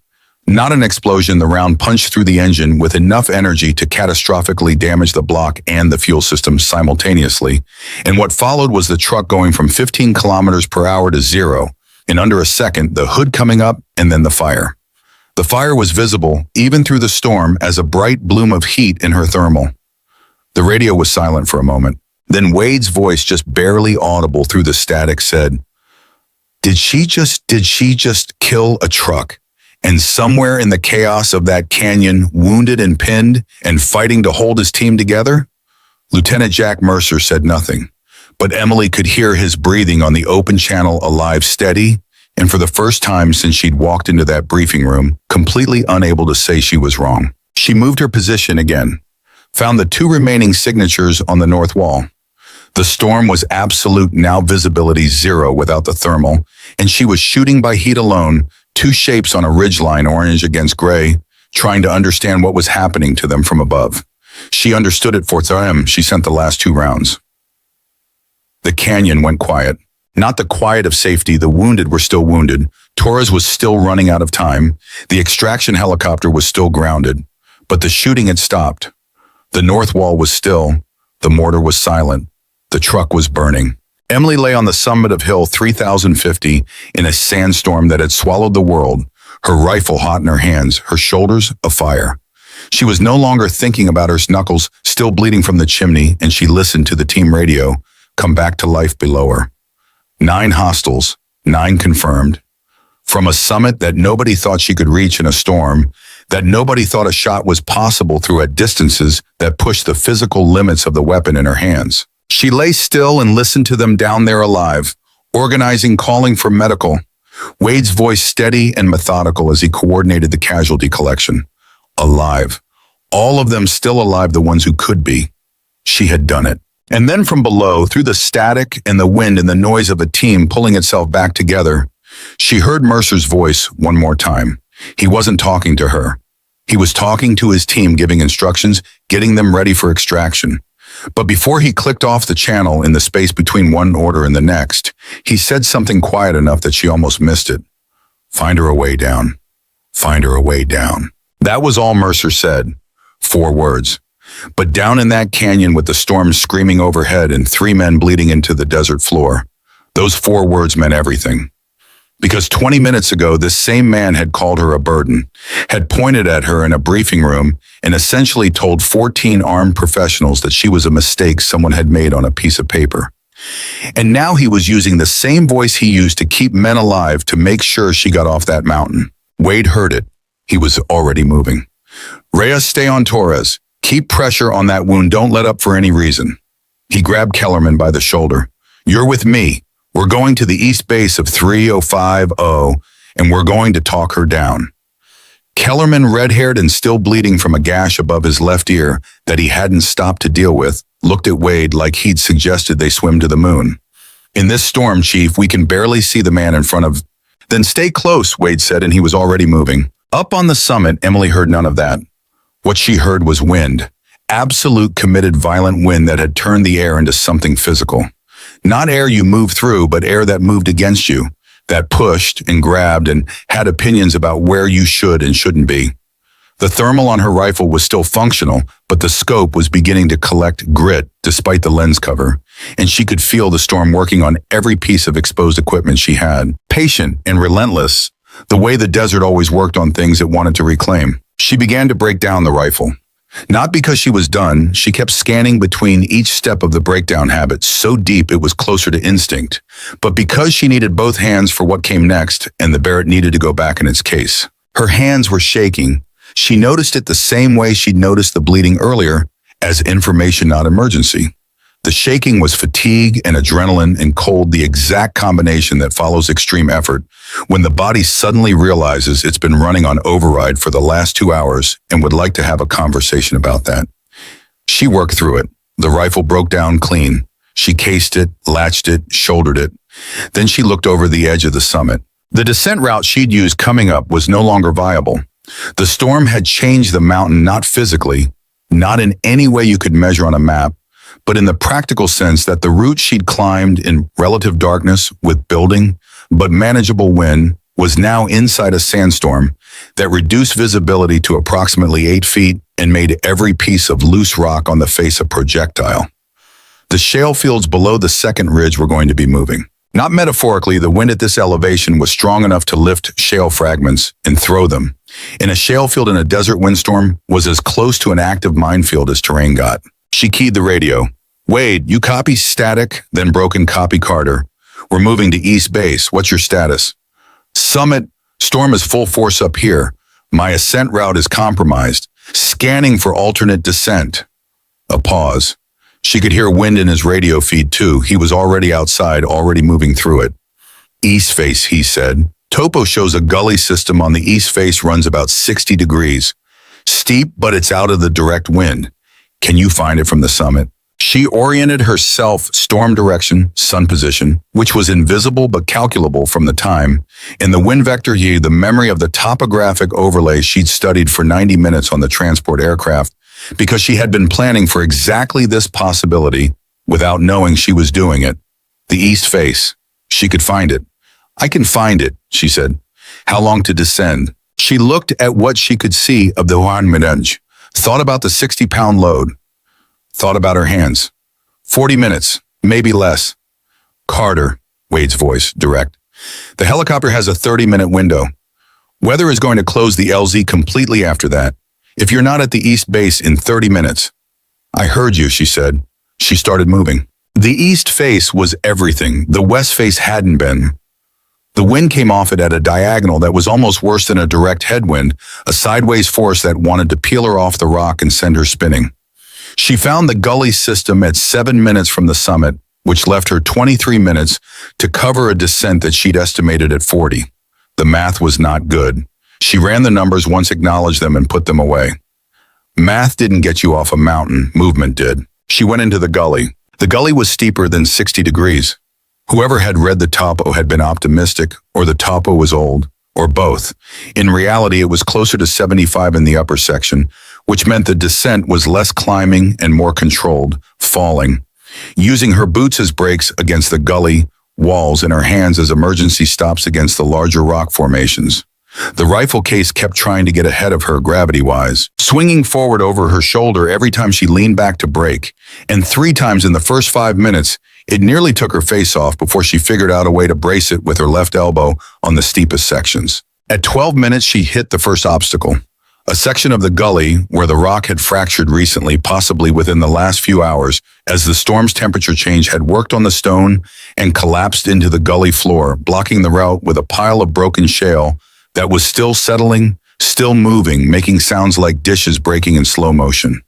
Not an explosion, the round punched through the engine with enough energy to catastrophically damage the block and the fuel system simultaneously. And what followed was the truck going from 15 kilometers per hour to 0. In under a second, the hood coming up and then the fire. The fire was visible, even through the storm, as a bright bloom of heat in her thermal. The radio was silent for a moment. Then Wade's voice, just barely audible through the static, said, Did she just kill a truck? And somewhere in the chaos of that canyon, wounded and pinned and fighting to hold his team together? Lieutenant Jack Mercer said nothing, but Emily could hear his breathing on the open channel, alive, steady, and for the first time since she'd walked into that briefing room, completely unable to say she was wrong. She moved her position again, found the 2 remaining signatures on the north wall. The storm was absolute, now visibility 0 without the thermal, and she was shooting by heat alone, 2 shapes on a ridgeline, orange against gray, trying to understand what was happening to them from above. She understood it for them. She sent the last 2 rounds. The canyon went quiet. Not the quiet of safety. The wounded were still wounded. Torres was still running out of time. The extraction helicopter was still grounded. But the shooting had stopped. The north wall was still. The mortar was silent. The truck was burning. Emily lay on the summit of Hill 3050 in a sandstorm that had swallowed the world, her rifle hot in her hands, her shoulders afire. She was no longer thinking about her knuckles still bleeding from the chimney, and she listened to the team radio come back to life below her. 9 hostiles, 9 confirmed. From a summit that nobody thought she could reach in a storm, that nobody thought a shot was possible through at distances that pushed the physical limits of the weapon in her hands. She lay still and listened to them down there alive, organizing, calling for medical. Wade's voice steady and methodical as he coordinated the casualty collection. Alive. All of them still alive, the ones who could be. She had done it. And then from below, through the static and the wind and the noise of a team pulling itself back together, she heard Mercer's voice one more time. He wasn't talking to her. He was talking to his team, giving instructions, getting them ready for extraction. But before he clicked off the channel in the space between one order and the next, he said something quiet enough that she almost missed it. Find her a way down. Find her a way down. That was all Mercer said. 4 words. But down in that canyon with the storm screaming overhead and 3 men bleeding into the desert floor, those 4 words meant everything. Because 20 minutes ago, this same man had called her a burden, had pointed at her in a briefing room, and essentially told 14 armed professionals that she was a mistake someone had made on a piece of paper. And now he was using the same voice he used to keep men alive to make sure she got off that mountain. Wade heard it. He was already moving. Reyes, stay on Torres. Keep pressure on that wound. Don't let up for any reason. He grabbed Kellerman by the shoulder. You're with me. We're going to the east base of 3050, and we're going to talk her down. Kellerman, red-haired and still bleeding from a gash above his left ear that he hadn't stopped to deal with, looked at Wade like he'd suggested they swim to the moon. In this storm, Chief, we can barely see the man in front of... Then stay close, Wade said, and he was already moving. Up on the summit, Emily heard none of that. What she heard was wind. Absolute, committed, violent wind that had turned the air into something physical. Not air you moved through, but air that moved against you, that pushed and grabbed and had opinions about where you should and shouldn't be. The thermal on her rifle was still functional, but the scope was beginning to collect grit despite the lens cover, and she could feel the storm working on every piece of exposed equipment she had. Patient and relentless, the way the desert always worked on things it wanted to reclaim. She began to break down the rifle. Not because she was done, she kept scanning between each step of the breakdown habit so deep it was closer to instinct, but because she needed both hands for what came next and the Barrett needed to go back in its case. Her hands were shaking. She noticed it the same way she'd noticed the bleeding earlier, as information, not emergency. The shaking was fatigue and adrenaline and cold, the exact combination that follows extreme effort when the body suddenly realizes it's been running on override for the last 2 hours and would like to have a conversation about that. She worked through it. The rifle broke down clean. She cased it, latched it, shouldered it. Then she looked over the edge of the summit. The descent route she'd used coming up was no longer viable. The storm had changed the mountain, not physically, not in any way you could measure on a map, but in the practical sense that the route she'd climbed in relative darkness with building but manageable wind was now inside a sandstorm that reduced visibility to approximately 8 feet and made every piece of loose rock on the face a projectile. The shale fields below the second ridge were going to be moving. Not metaphorically, the wind at this elevation was strong enough to lift shale fragments and throw them. And a shale field in a desert windstorm was as close to an active minefield as terrain got. She keyed the radio. Wade, you copy static, then broken copy Carter. We're moving to East Base. What's your status? Summit, storm is full force up here. My ascent route is compromised. Scanning for alternate descent. A pause. She could hear wind in his radio feed too. He was already outside, already moving through it. East face, he said. Topo shows a gully system on the east face runs about 60 degrees. Steep, but it's out of the direct wind. Can you find it from the summit? She oriented herself storm direction, sun position, which was invisible but calculable from the time, and the wind vector yielded the memory of the topographic overlay she'd studied for 90 minutes on the transport aircraft, because she had been planning for exactly this possibility without knowing she was doing it. The east face. She could find it. I can find it, she said. How long to descend? She looked at what she could see of the Juan Mirange, thought about the 60-pound load, thought about her hands. 40 minutes, maybe less. Carter, Wade's voice, direct. The helicopter has a 30-minute window. Weather is going to close the LZ completely after that. If you're not at the east base in 30 minutes. I heard you, she said. She started moving. The east face was everything. The west face hadn't been. The wind came off it at a diagonal that was almost worse than a direct headwind, a sideways force that wanted to peel her off the rock and send her spinning. She found the gully system at 7 minutes from the summit, which left her 23 minutes to cover a descent that she'd estimated at 40. The math was not good. She ran the numbers, once acknowledged them, and put them away. Math didn't get you off a mountain, movement did. She went into the gully. The gully was steeper than 60 degrees. Whoever had read the topo had been optimistic, or the topo was old, or both. In reality, it was closer to 75 in the upper section, which meant the descent was less climbing and more controlled, falling. Using her boots as brakes against the gully walls and her hands as emergency stops against the larger rock formations. The rifle case kept trying to get ahead of her gravity-wise, swinging forward over her shoulder every time she leaned back to brake, and 3 times in the first 5 minutes, it nearly took her face off before she figured out a way to brace it with her left elbow on the steepest sections. At 12 minutes, she hit the first obstacle, a section of the gully where the rock had fractured recently, possibly within the last few hours, as the storm's temperature change had worked on the stone and collapsed into the gully floor, blocking the route with a pile of broken shale that was still settling, still moving, making sounds like dishes breaking in slow motion.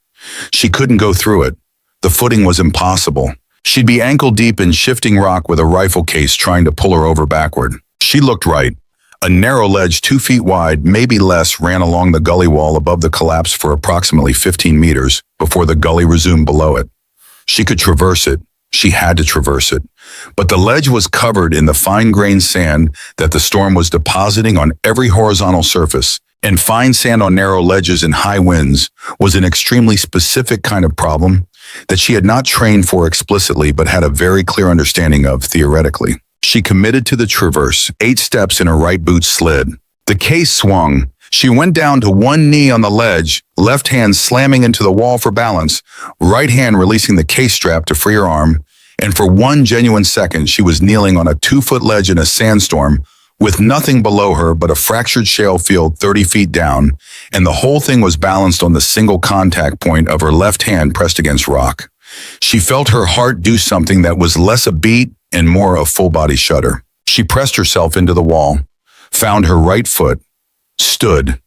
She couldn't go through it. The footing was impossible. She'd be ankle-deep in shifting rock with a rifle case trying to pull her over backward. She looked right. A narrow ledge 2 feet wide, maybe less, ran along the gully wall above the collapse for approximately 15 meters before the gully resumed below it. She could traverse it. She had to traverse it. But the ledge was covered in the fine-grained sand that the storm was depositing on every horizontal surface, and fine sand on narrow ledges in high winds was an extremely specific kind of problem that she had not trained for explicitly but had a very clear understanding of theoretically. She committed to the traverse. 8 steps and her right boot slid. The case swung. She went down to one knee on the ledge, left hand slamming into the wall for balance, right hand releasing the case strap to free her arm, and for one genuine second she was kneeling on a 2-foot ledge in a sandstorm with nothing below her but a fractured shale field 30 feet down, and the whole thing was balanced on the single contact point of her left hand pressed against rock. She felt her heart do something that was less a beat and more a full-body shudder. She pressed herself into the wall, found her right foot, stood,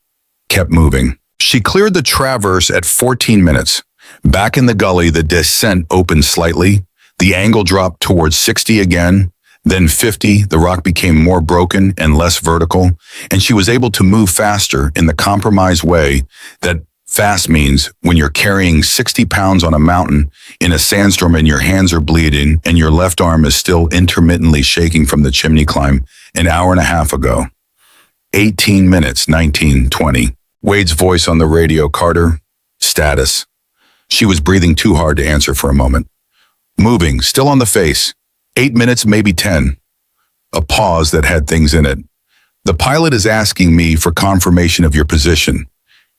kept moving. She cleared the traverse at 14 minutes. Back in the gully, the descent opened slightly. The angle dropped towards 60 again, then 50. The rock became more broken and less vertical, and she was able to move faster in the compromised way that fast means when you're carrying 60 pounds on a mountain in a sandstorm and your hands are bleeding and your left arm is still intermittently shaking from the chimney climb an hour and a half ago. 18 minutes, 19:20. Wade's voice on the radio. Carter, status. She was breathing too hard to answer for a moment. Moving, still on the face. 8 minutes, maybe 10. A pause that had things in it. The pilot is asking me for confirmation of your position.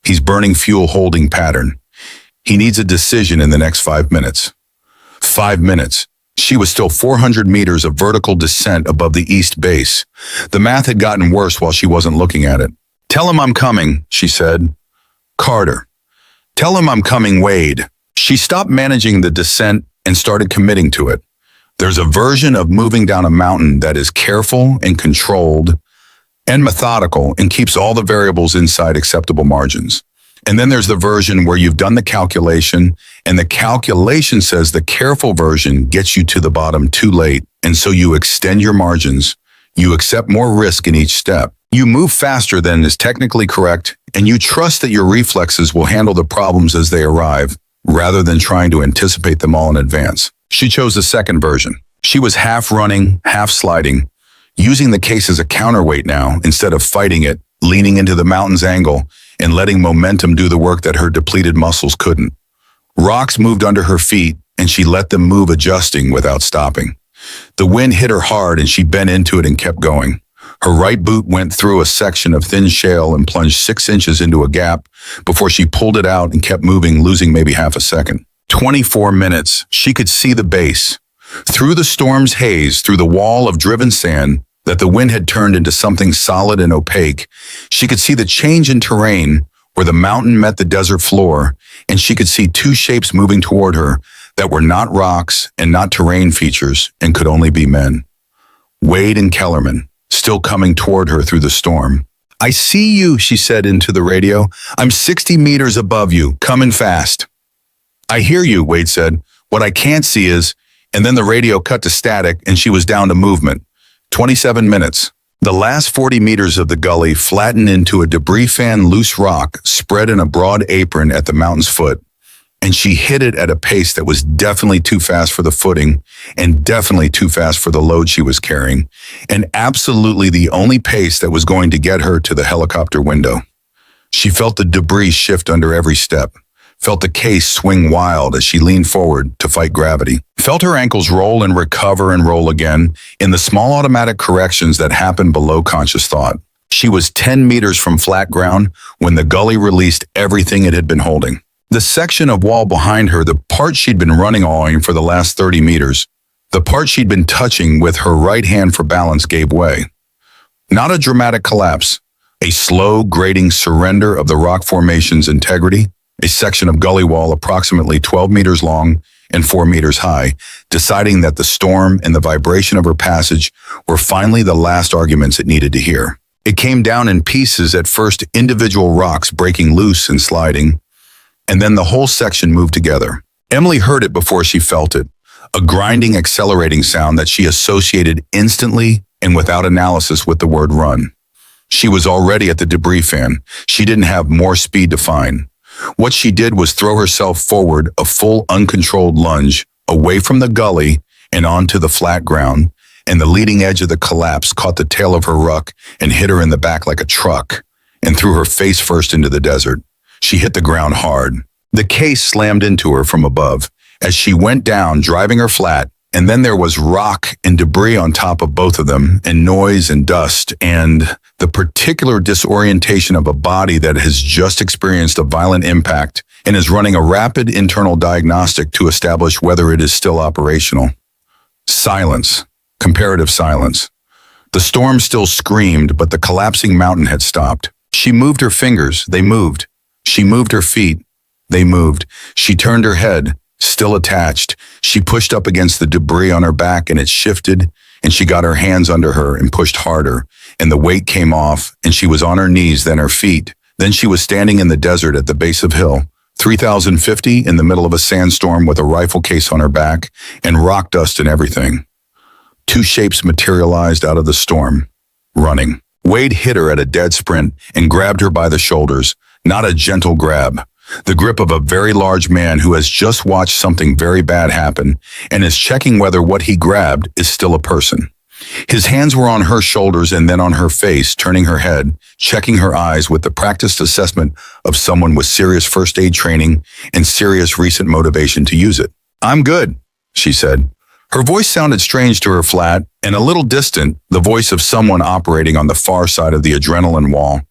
He's burning fuel holding pattern. He needs a decision in the next 5 minutes. 5 minutes. She was still 400 meters of vertical descent above the east base. The math had gotten worse while she wasn't looking at it. Tell him I'm coming, she said. Carter. Tell him I'm coming, Wade. She stopped managing the descent and started committing to it. There's a version of moving down a mountain that is careful and controlled and methodical and keeps all the variables inside acceptable margins. And then there's the version where you've done the calculation and the calculation says the careful version gets you to the bottom too late, and so you extend your margins. You accept more risk in each step. You move faster than is technically correct, and you trust that your reflexes will handle the problems as they arrive, rather than trying to anticipate them all in advance. She chose the second version. She was half running, half sliding, using the case as a counterweight now instead of fighting it, leaning into the mountain's angle and letting momentum do the work that her depleted muscles couldn't. Rocks moved under her feet, and she let them move, adjusting without stopping. The wind hit her hard, and she bent into it and kept going. Her right boot went through a section of thin shale and plunged 6 inches into a gap before she pulled it out and kept moving, losing maybe half a second. 24 minutes. She could see the base. Through the storm's haze, through the wall of driven sand that the wind had turned into something solid and opaque, she could see the change in terrain where the mountain met the desert floor, and she could see 2 shapes moving toward her that were not rocks and not terrain features and could only be men. Wade and Kellerman, still coming toward her through the storm. I see you, she said into the radio. I'm 60 meters above you, coming fast. I hear you, Wade said. What I can't see is, and then the radio cut to static and she was down to movement. 27 minutes. The last 40 meters of the gully flattened into a debris fan loose rock spread in a broad apron at the mountain's foot, and she hit it at a pace that was definitely too fast for the footing and definitely too fast for the load she was carrying, and absolutely the only pace that was going to get her to the helicopter window. She felt the debris shift under every step, felt the case swing wild as she leaned forward to fight gravity, felt her ankles roll and recover and roll again in the small automatic corrections that happen below conscious thought. She was 10 meters from flat ground when the gully released everything it had been holding. The section of wall behind her, the part she'd been running awing for the last 30 meters, the part she'd been touching with her right hand for balance gave way. Not a dramatic collapse, a slow, grating surrender of the rock formation's integrity, a section of gully wall approximately 12 meters long and 4 meters high, deciding that the storm and the vibration of her passage were finally the last arguments it needed to hear. It came down in pieces, at first individual rocks breaking loose and sliding, and then the whole section moved together. Emily heard it before she felt it, a grinding, accelerating sound that she associated instantly and without analysis with the word run. She was already at the debris fan. She didn't have more speed to find. What she did was throw herself forward, a full uncontrolled lunge, away from the gully and onto the flat ground, and the leading edge of the collapse caught the tail of her ruck and hit her in the back like a truck, and threw her face first into the desert. She hit the ground hard. The case slammed into her from above as she went down, driving her flat, and then there was rock and debris on top of both of them, and noise and dust, and the particular disorientation of a body that has just experienced a violent impact and is running a rapid internal diagnostic to establish whether it is still operational. Silence. Comparative silence. The storm still screamed, but the collapsing mountain had stopped. She moved her fingers. They moved. She moved her feet. They moved. She turned her head, still attached. She pushed up against the debris on her back and it shifted, and she got her hands under her and pushed harder, and the weight came off, and she was on her knees, then her feet. Then she was standing in the desert at the base of hill, 3,050 in the middle of a sandstorm with a rifle case on her back and rock dust and everything. Two shapes materialized out of the storm, running. Wade hit her at a dead sprint and grabbed her by the shoulders. Not a gentle grab. The grip of a very large man who has just watched something very bad happen and is checking whether what he grabbed is still a person. His hands were on her shoulders and then on her face, turning her head, checking her eyes with the practiced assessment of someone with serious first aid training and serious recent motivation to use it. "I'm good," she said. Her voice sounded strange to her flat and a little distant, the voice of someone operating on the far side of the adrenaline wall.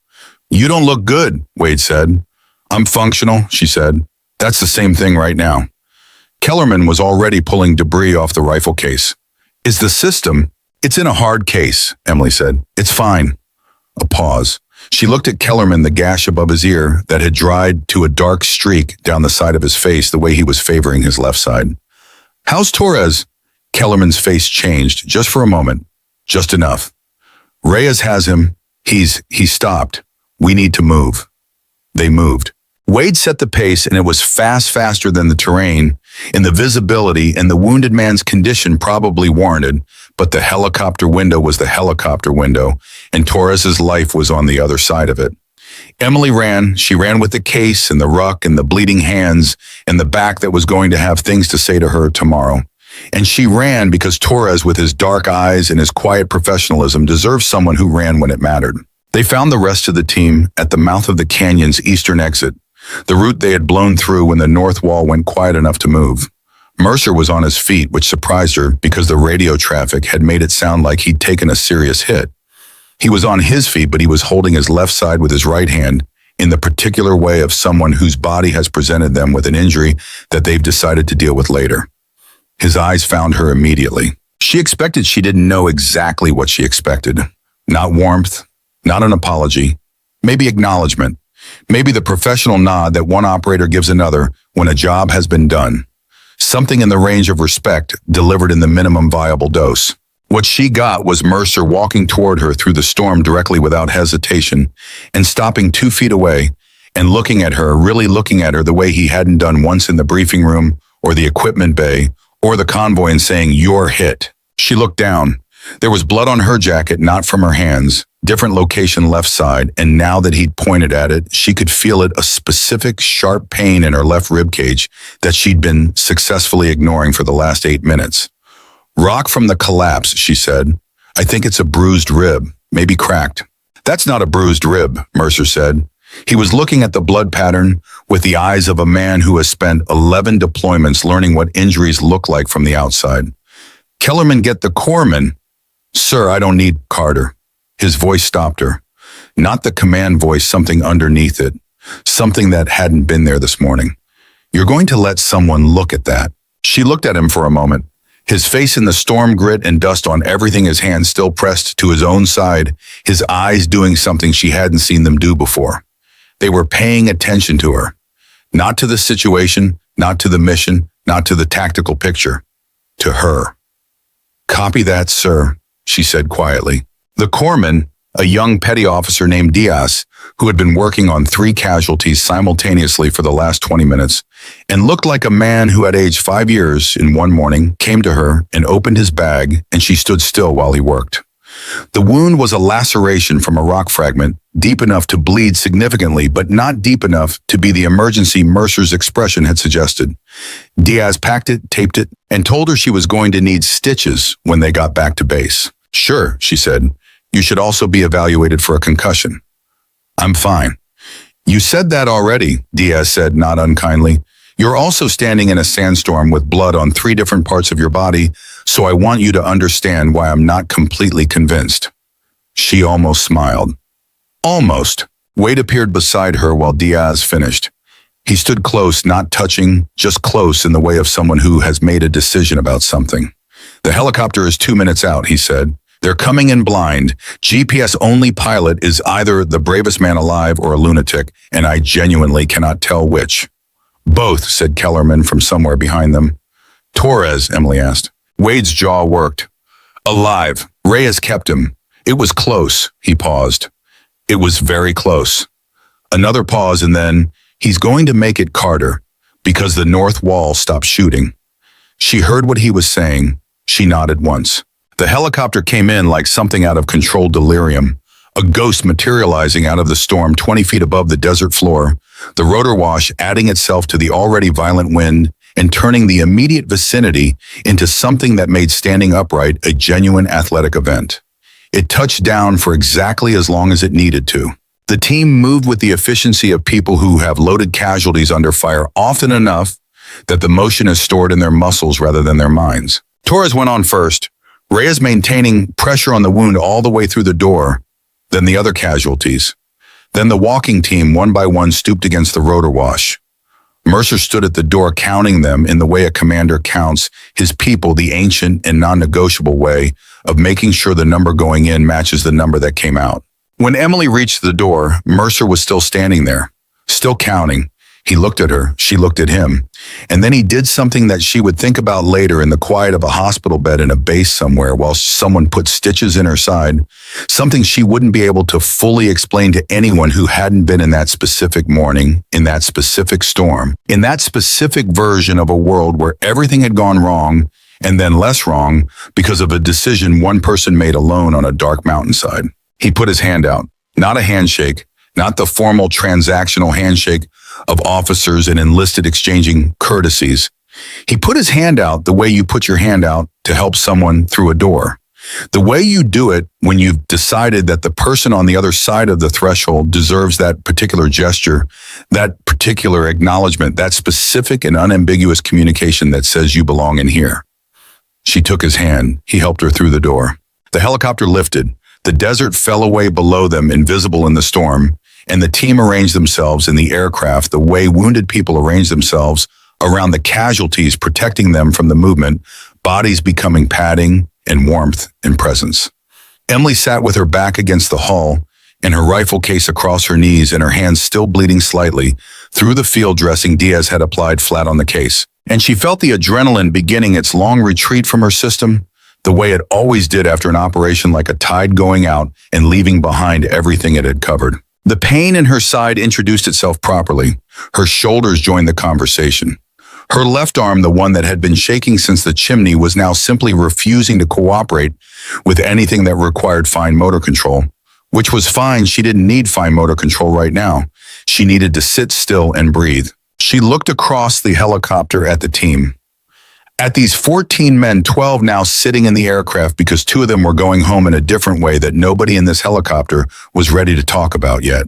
"You don't look good," Wade said. "I'm functional," she said. "That's the same thing right now." Kellerman was already pulling debris off the rifle case. "Is the system—" "It's in a hard case," Emily said. "It's fine." A pause. She looked at Kellerman, the gash above his ear that had dried to a dark streak down the side of his face the way he was favoring his left side. "How's Torres?" Kellerman's face changed, just for a moment. "Just enough. Reyes has him. He's stopped. We need to move." They moved. Wade set the pace, and it was faster than the terrain, and the visibility and the wounded man's condition probably warranted, but the helicopter window was the helicopter window, and Torres's life was on the other side of it. Emily ran. She ran with the case and the ruck and the bleeding hands and the back that was going to have things to say to her tomorrow. And she ran because Torres, with his dark eyes and his quiet professionalism, deserved someone who ran when it mattered. They found the rest of the team at the mouth of the canyon's eastern exit, the route they had blown through when the north wall went quiet enough to move. Mercer was on his feet, which surprised her because the radio traffic had made it sound like he'd taken a serious hit. He was on his feet, but he was holding his left side with his right hand in the particular way of someone whose body has presented them with an injury that they've decided to deal with later. His eyes found her immediately. She expected she didn't know exactly what she expected. Not warmth, not an apology, maybe acknowledgement, maybe the professional nod that one operator gives another when a job has been done. Something in the range of respect delivered in the minimum viable dose. What she got was Mercer walking toward her through the storm directly without hesitation and stopping 2 feet away and looking at her, really looking at her the way he hadn't done once in the briefing room or the equipment bay or the convoy, and saying, "You're hit." She looked down. There was blood on her jacket, not from her hands, different location left side, and now that he'd pointed at it, she could feel it, a specific sharp pain in her left rib cage that she'd been successfully ignoring for the last 8 minutes. "Rock from the collapse," she said. "I think it's a bruised rib, maybe cracked." "That's not a bruised rib," Mercer said. He was looking at the blood pattern with the eyes of a man who has spent 11 deployments learning what injuries look like from the outside. "Kellerman, get the corpsman." "Sir, I don't need Carter." His voice stopped her. Not the command voice, something underneath it. Something that hadn't been there this morning. You're going to let someone look at that. She looked at him for a moment. His face in the storm grit and dust on everything, his hands still pressed to his own side, his eyes doing something she hadn't seen them do before. They were paying attention to her. Not to the situation, not to the mission, not to the tactical picture. To her. Copy that, sir, she said quietly. The corpsman, a young petty officer named Diaz, who had been working on 3 casualties simultaneously for the last 20 minutes, and looked like a man who had aged 5 years in one morning, came to her and opened his bag, and she stood still while he worked. The wound was a laceration from a rock fragment, deep enough to bleed significantly, but not deep enough to be the emergency Mercer's expression had suggested. Diaz packed it, taped it, and told her she was going to need stitches when they got back to base. Sure, she said. You should also be evaluated for a concussion. I'm fine. You said that already, Diaz said, not unkindly. You're also standing in a sandstorm with blood on 3 different parts of your body, so I want you to understand why I'm not completely convinced. She almost smiled. Almost. Wade appeared beside her while Diaz finished. He stood close, not touching, just close in the way of someone who has made a decision about something. The helicopter is 2 minutes out, he said. They're coming in blind. GPS-only pilot is either the bravest man alive or a lunatic, and I genuinely cannot tell which. Both, said Kellerman from somewhere behind them. Torres, Emily asked. Wade's jaw worked. Alive. Reyes kept him. It was close, he paused. It was very close. Another pause and then, he's going to make it Carter, because the north wall stopped shooting. She heard what he was saying. She nodded once. The helicopter came in like something out of controlled delirium, a ghost materializing out of the storm 20 feet above the desert floor, the rotor wash adding itself to the already violent wind and turning the immediate vicinity into something that made standing upright a genuine athletic event. It touched down for exactly as long as it needed to. The team moved with the efficiency of people who have loaded casualties under fire often enough that the motion is stored in their muscles rather than their minds. Torres went on first, Reyes maintaining pressure on the wound all the way through the door, then the other casualties. Then the walking team one by one stooped against the rotor wash. Mercer stood at the door counting them in the way a commander counts his people, the ancient and non-negotiable way of making sure the number going in matches the number that came out. When Emily reached the door, Mercer was still standing there, still counting. He looked at her, she looked at him, and then he did something that she would think about later in the quiet of a hospital bed in a base somewhere while someone put stitches in her side, something she wouldn't be able to fully explain to anyone who hadn't been in that specific morning, in that specific storm, in that specific version of a world where everything had gone wrong and then less wrong because of a decision one person made alone on a dark mountainside. He put his hand out, not a handshake, not the formal transactional handshake of officers and enlisted exchanging courtesies. He put his hand out the way you put your hand out to help someone through a door. The way you do it when you've decided that the person on the other side of the threshold deserves that particular gesture, that particular acknowledgement, that specific and unambiguous communication that says you belong in here. She took his hand. He helped her through the door. The helicopter lifted. The desert fell away below them, invisible in the storm, and the team arranged themselves in the aircraft the way wounded people arrange themselves around the casualties, protecting them from the movement, bodies becoming padding and warmth and presence. Emily sat with her back against the hull and her rifle case across her knees and her hands still bleeding slightly through the field dressing Diaz had applied flat on the case. And she felt the adrenaline beginning its long retreat from her system, the way it always did after an operation, like a tide going out and leaving behind everything it had covered. The pain in her side introduced itself properly. Her shoulders joined the conversation. Her left arm, the one that had been shaking since the chimney, was now simply refusing to cooperate with anything that required fine motor control, which was fine. She didn't need fine motor control right now. She needed to sit still and breathe. She looked across the helicopter at the team. At these 14 men, 12 now sitting in the aircraft because 2 of them were going home in a different way that nobody in this helicopter was ready to talk about yet.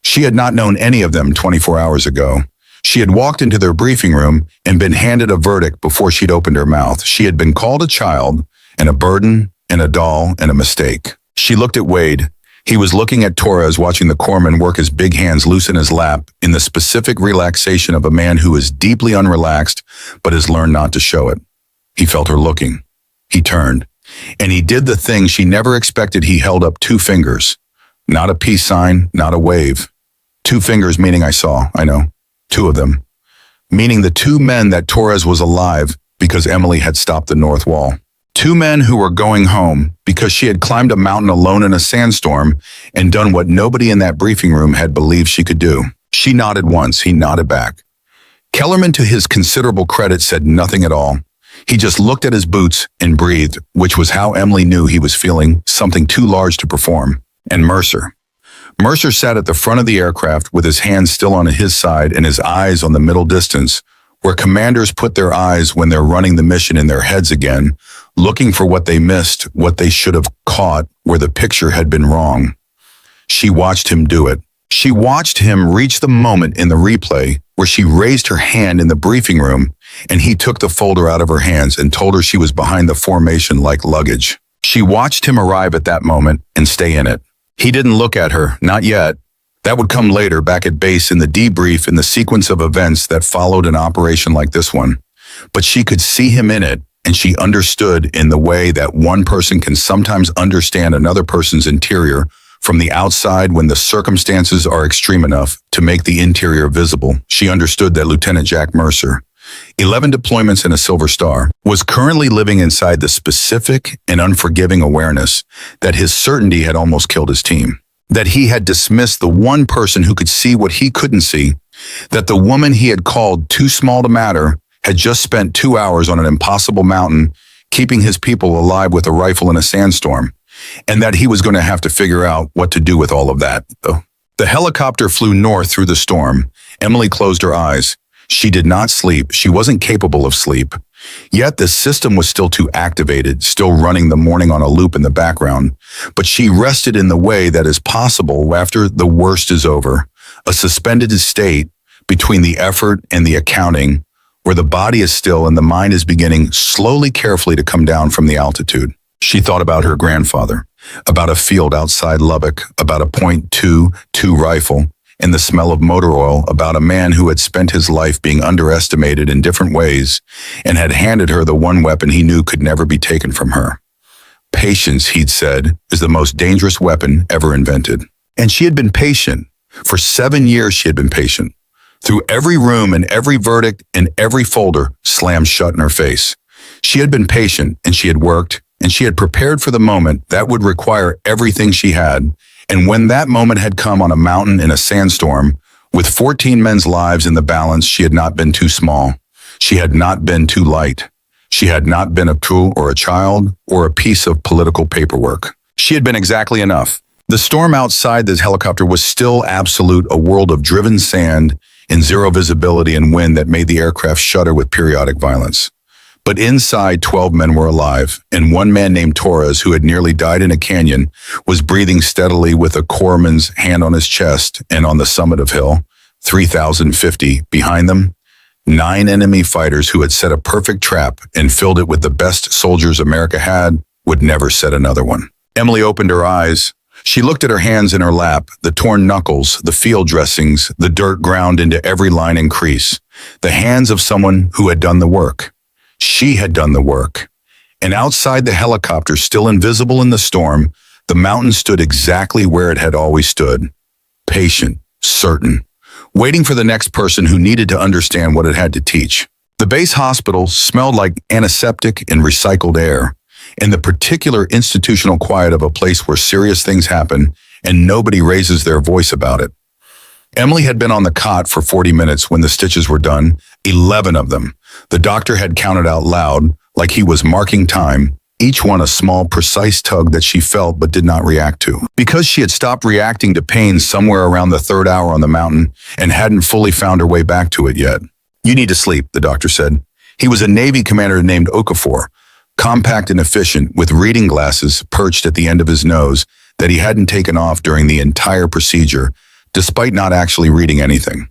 She had not known any of them 24 hours ago. She had walked into their briefing room and been handed a verdict before she'd opened her mouth. She had been called a child and a burden and a doll and a mistake. She looked at Wade. He was looking at Torres, watching the corpsman work his big hands loose in his lap in the specific relaxation of a man who is deeply unrelaxed but has learned not to show it. He felt her looking. He turned, and he did the thing she never expected. He held up 2 fingers. Not a peace sign, not a wave. 2 fingers meaning I saw, I know. 2 of them. Meaning the 2 men that Torres was alive because Emily had stopped the north wall. 2 men who were going home because she had climbed a mountain alone in a sandstorm and done what nobody in that briefing room had believed she could do. She nodded once, he nodded back. Kellerman, to his considerable credit, said nothing at all. He just looked at his boots and breathed, which was how Emily knew he was feeling something too large to perform. And Mercer. Mercer sat at the front of the aircraft with his hands still on his side and his eyes on the middle distance, where commanders put their eyes when they're running the mission in their heads again, looking for what they missed, what they should have caught, where the picture had been wrong. She watched him do it. She watched him reach the moment in the replay where she raised her hand in the briefing room and he took the folder out of her hands and told her she was behind the formation like luggage. She watched him arrive at that moment and stay in it. He didn't look at her, not yet. That would come later, back at base in the debrief, in the sequence of events that followed an operation like this one. But she could see him in it, and she understood in the way that one person can sometimes understand another person's interior from the outside when the circumstances are extreme enough to make the interior visible. She understood that Lieutenant Jack Mercer, 11 deployments and a Silver Star, was currently living inside the specific and unforgiving awareness that his certainty had almost killed his team, that he had dismissed the one person who could see what he couldn't see, that the woman he had called too small to matter had just spent 2 hours on an impossible mountain keeping his people alive with a rifle in a sandstorm, and that he was going to have to figure out what to do with all of that. The helicopter flew north through the storm. Emily closed her eyes. She did not sleep. She wasn't capable of sleep. Yet the system was still too activated, still running the morning on a loop in the background. But she rested in the way that is possible after the worst is over, a suspended state between the effort and the accounting, where the body is still and the mind is beginning slowly, carefully to come down from the altitude. She thought about her grandfather, about a field outside Lubbock, about a .22 rifle, and the smell of motor oil, about a man who had spent his life being underestimated in different ways and had handed her the one weapon he knew could never be taken from her. Patience, he'd said, is the most dangerous weapon ever invented. And she had been patient. For 7 years she had been patient. Through every room and every verdict and every folder slammed shut in her face. She had been patient, and she had worked, and she had prepared for the moment that would require everything she had. And when that moment had come on a mountain in a sandstorm, with 14 men's lives in the balance, she had not been too small. She had not been too light. She had not been a tool or a child or a piece of political paperwork. She had been exactly enough. The storm outside the helicopter was still absolute, a world of driven sand and zero visibility and wind that made the aircraft shudder with periodic violence. But inside, 12 men were alive, and one man named Torres, who had nearly died in a canyon, was breathing steadily with a corpsman's hand on his chest. And on the summit of hill, 3,050 behind them, 9 enemy fighters who had set a perfect trap and filled it with the best soldiers America had, would never set another one. Emily opened her eyes. She looked at her hands in her lap, the torn knuckles, the field dressings, the dirt ground into every line and crease, the hands of someone who had done the work. She had done the work. And outside the helicopter, still invisible in the storm, the mountain stood exactly where it had always stood. Patient, certain, waiting for the next person who needed to understand what it had to teach. The base hospital smelled like antiseptic and recycled air, and the particular institutional quiet of a place where serious things happen and nobody raises their voice about it. Emily had been on the cot for 40 minutes when the stitches were done, 11 of them. The doctor had counted out loud, like he was marking time, each one a small, precise tug that she felt but did not react to. Because she had stopped reacting to pain somewhere around the 3rd hour on the mountain and hadn't fully found her way back to it yet. "You need to sleep," the doctor said. He was a Navy commander named Okafor, compact and efficient, with reading glasses perched at the end of his nose that he hadn't taken off during the entire procedure, despite not actually reading anything.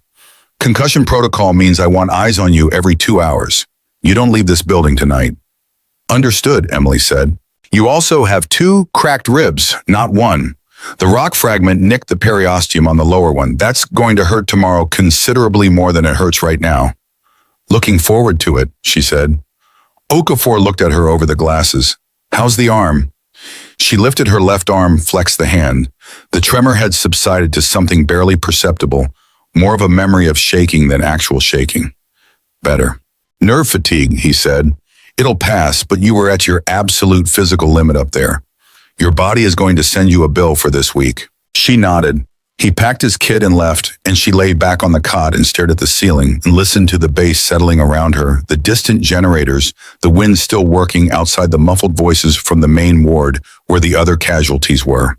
"Concussion protocol means I want eyes on you every 2 hours. You don't leave this building tonight." "Understood," Emily said. "You also have 2 cracked ribs, not 1. The rock fragment nicked the periosteum on the lower one. That's going to hurt tomorrow considerably more than it hurts right now. Looking forward to it, she said. Okafor looked at her over the glasses. How's the arm? She lifted her left arm, flexed the hand. The tremor had subsided to something barely perceptible, more of a memory of shaking than actual shaking. Better. Nerve fatigue, he said. It'll pass, but you were at your absolute physical limit up there. Your body is going to send you a bill for this week. She nodded. He packed his kit and left, and she lay back on the cot and stared at the ceiling and listened to the bass settling around her, the distant generators, the wind still working outside the muffled voices from the main ward where the other casualties were.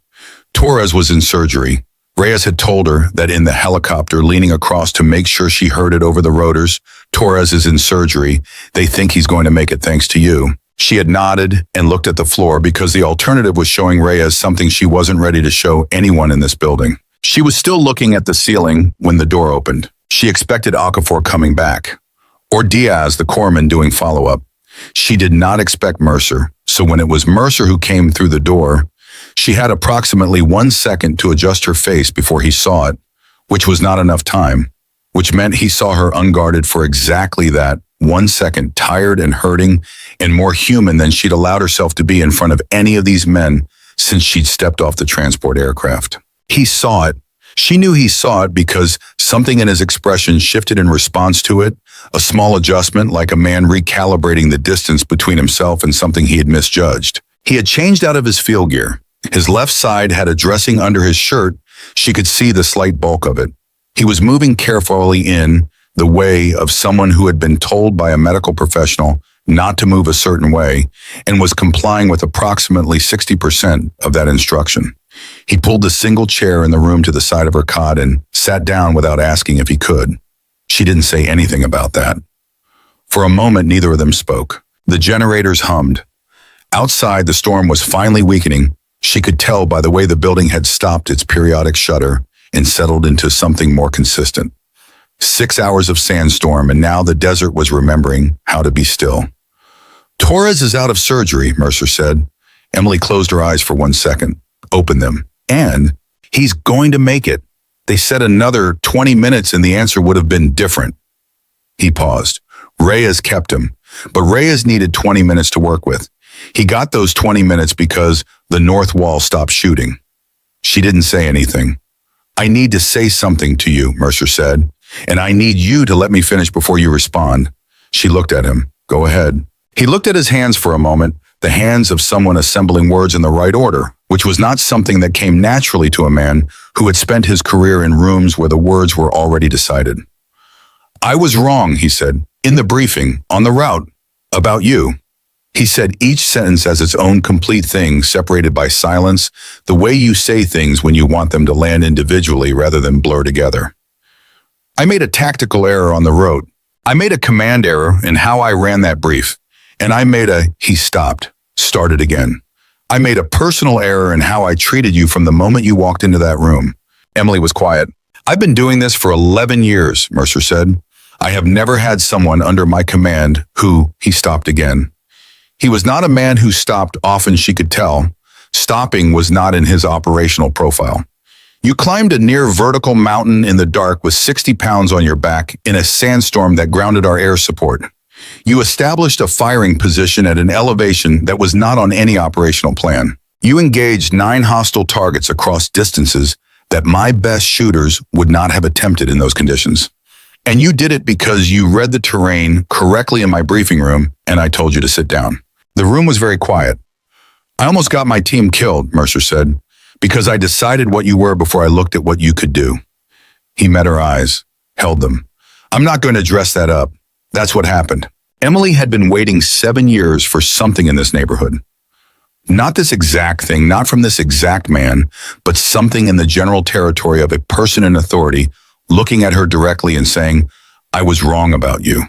Torres was in surgery. Reyes had told her that in the helicopter leaning across to make sure she heard it over the rotors. Torres is in surgery. They think he's going to make it thanks to you. She had nodded and looked at the floor because the alternative was showing Reyes something she wasn't ready to show anyone in this building. She was still looking at the ceiling when the door opened. She expected Okafor coming back, or Diaz, the corpsman, doing follow-up. She did not expect Mercer, so when it was Mercer who came through the door, she had approximately 1 second to adjust her face before he saw it, which was not enough time, which meant he saw her unguarded for exactly that 1 second, tired and hurting and more human than she'd allowed herself to be in front of any of these men since she'd stepped off the transport aircraft. He saw it. She knew he saw it because something in his expression shifted in response to it, a small adjustment like a man recalibrating the distance between himself and something he had misjudged. He had changed out of his field gear. His left side had a dressing under his shirt. She could see the slight bulk of it. He was moving carefully in the way of someone who had been told by a medical professional not to move a certain way and was complying with approximately 60% of that instruction. He pulled the single chair in the room to the side of her cot and sat down without asking if he could. She didn't say anything about that. For a moment, neither of them spoke. The generators hummed. Outside, the storm was finally weakening. She could tell by the way the building had stopped its periodic shudder and settled into something more consistent. 6 hours of sandstorm, and now the desert was remembering how to be still. Torres is out of surgery, Mercer said. Emily closed her eyes for 1 second. Opened them. And he's going to make it. They said another 20 minutes and the answer would have been different. He paused. Reyes kept him, but Reyes needed 20 minutes to work with. He got those 20 minutes because the north wall stopped shooting. She didn't say anything. I need to say something to you, Mercer said, and I need you to let me finish before you respond. She looked at him. Go ahead. He looked at his hands for a moment, the hands of someone assembling words in the right order, which was not something that came naturally to a man who had spent his career in rooms where the words were already decided. I was wrong, he said, in the briefing, on the route, about you. He said each sentence as its own complete thing, separated by silence, the way you say things when you want them to land individually rather than blur together. I made a tactical error on the road. I made a command error in how I ran that brief. And I made he stopped, started again. I made a personal error in how I treated you from the moment you walked into that room. Emily was quiet. I've been doing this for 11 years, Mercer said. I have never had someone under my command who, he stopped again. He was not a man who stopped often, she could tell. Stopping was not in his operational profile. You climbed a near vertical mountain in the dark with 60 pounds on your back in a sandstorm that grounded our air support. You established a firing position at an elevation that was not on any operational plan. You engaged 9 hostile targets across distances that my best shooters would not have attempted in those conditions. And you did it because you read the terrain correctly in my briefing room, and I told you to sit down. The room was very quiet. I almost got my team killed, Mercer said, because I decided what you were before I looked at what you could do. He met her eyes, held them. I'm not going to dress that up. That's what happened. Emily had been waiting 7 years for something in this neighborhood. Not this exact thing, not from this exact man, but something in the general territory of a person in authority looking at her directly and saying, I was wrong about you.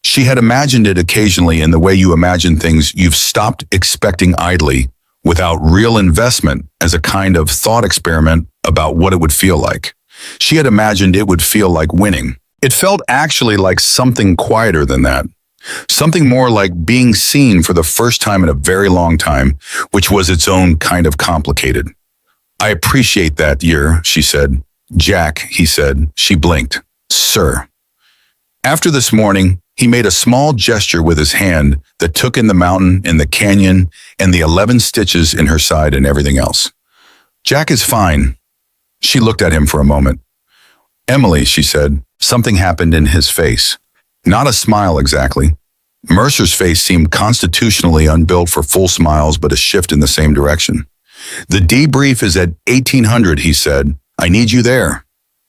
She had imagined it occasionally in the way you imagine things you've stopped expecting idly without real investment as a kind of thought experiment about what it would feel like. She had imagined it would feel like winning. It felt actually like something quieter than that. Something more like being seen for the first time in a very long time, which was its own kind of complicated. I appreciate that, she said. Jack, he said. She blinked. Sir. After this morning, he made a small gesture with his hand that took in the mountain and the canyon and the 11 stitches in her side and everything else. Jack is fine. She looked at him for a moment. Emily, she said. Something happened in his face. Not a smile exactly. Mercer's face seemed constitutionally unbuilt for full smiles, but a shift in the same direction. The debrief is at 1800, he said. I need you there.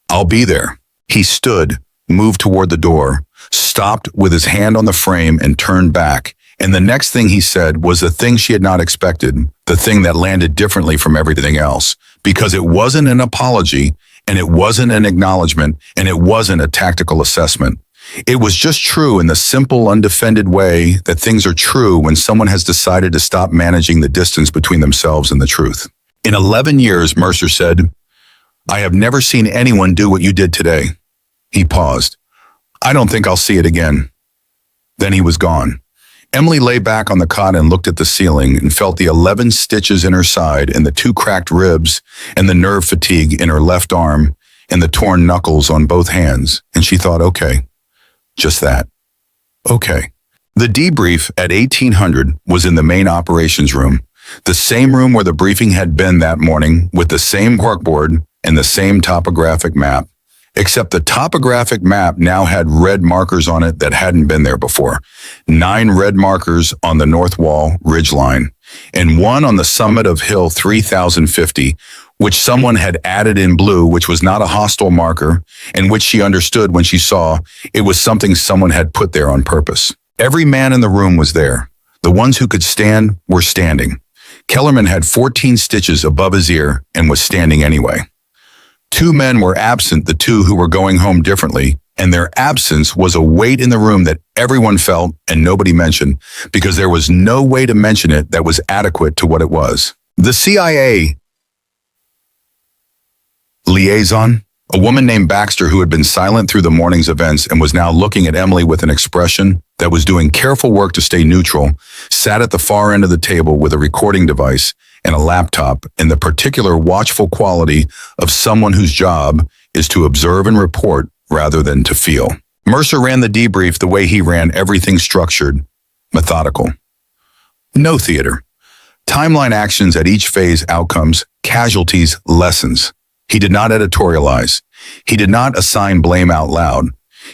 I'll be there. He stood, moved toward the door, stopped with his hand on the frame and turned back. And the next thing he said was the thing she had not expected, the thing that landed differently from everything else, because it wasn't an apology, and it wasn't an acknowledgement, and it wasn't a tactical assessment. It was just true in the simple, undefended way that things are true when someone has decided to stop managing the distance between themselves and the truth. In 11 years, Mercer said, I have never seen anyone do what you did today. He paused. I don't think I'll see it again. Then he was gone. Emily lay back on the cot and looked at the ceiling and felt the 11 stitches in her side and the 2 cracked ribs and the nerve fatigue in her left arm and the torn knuckles on both hands. And she thought, okay, just that. Okay. The debrief at 1800 was in the main operations room, the same room where the briefing had been that morning with the same corkboard and the same topographic map. Except the topographic map now had red markers on it that hadn't been there before. 9 red markers on the north wall ridgeline, and 1 on the summit of hill 3050, which someone had added in blue, which was not a hostile marker, and which she understood when she saw it was something someone had put there on purpose. Every man in the room was there. The ones who could stand were standing. Kellerman had 14 stitches above his ear and was standing anyway. 2 men were absent, the 2 who were going home differently, and their absence was a weight in the room that everyone felt and nobody mentioned, because there was no way to mention it that was adequate to what it was. The CIA liaison, a woman named Baxter who had been silent through the morning's events and was now looking at Emily with an expression that was doing careful work to stay neutral, sat at the far end of the table with a recording device and a laptop in the particular watchful quality of someone whose job is to observe and report rather than to feel. Mercer ran the debrief the way he ran everything, structured, methodical. No theater. Timeline actions at each phase, outcomes, casualties, lessons. He did not editorialize. He did not assign blame out loud.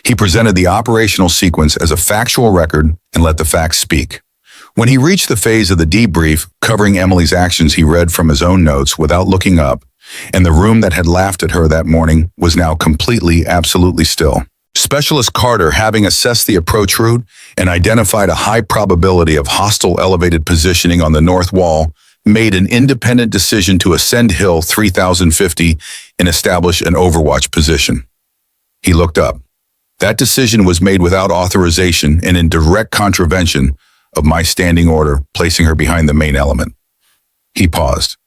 He presented the operational sequence as a factual record and let the facts speak. When he reached the phase of the debrief covering Emily's actions, he read from his own notes without looking up, and the room that had laughed at her that morning was now completely, absolutely still. Specialist Carter, having assessed the approach route and identified a high probability of hostile elevated positioning on the north wall, made an independent decision to ascend Hill 3050 and establish an overwatch position. He looked up. That decision was made without authorization and in direct contravention of my standing order, placing her behind the main element. He paused.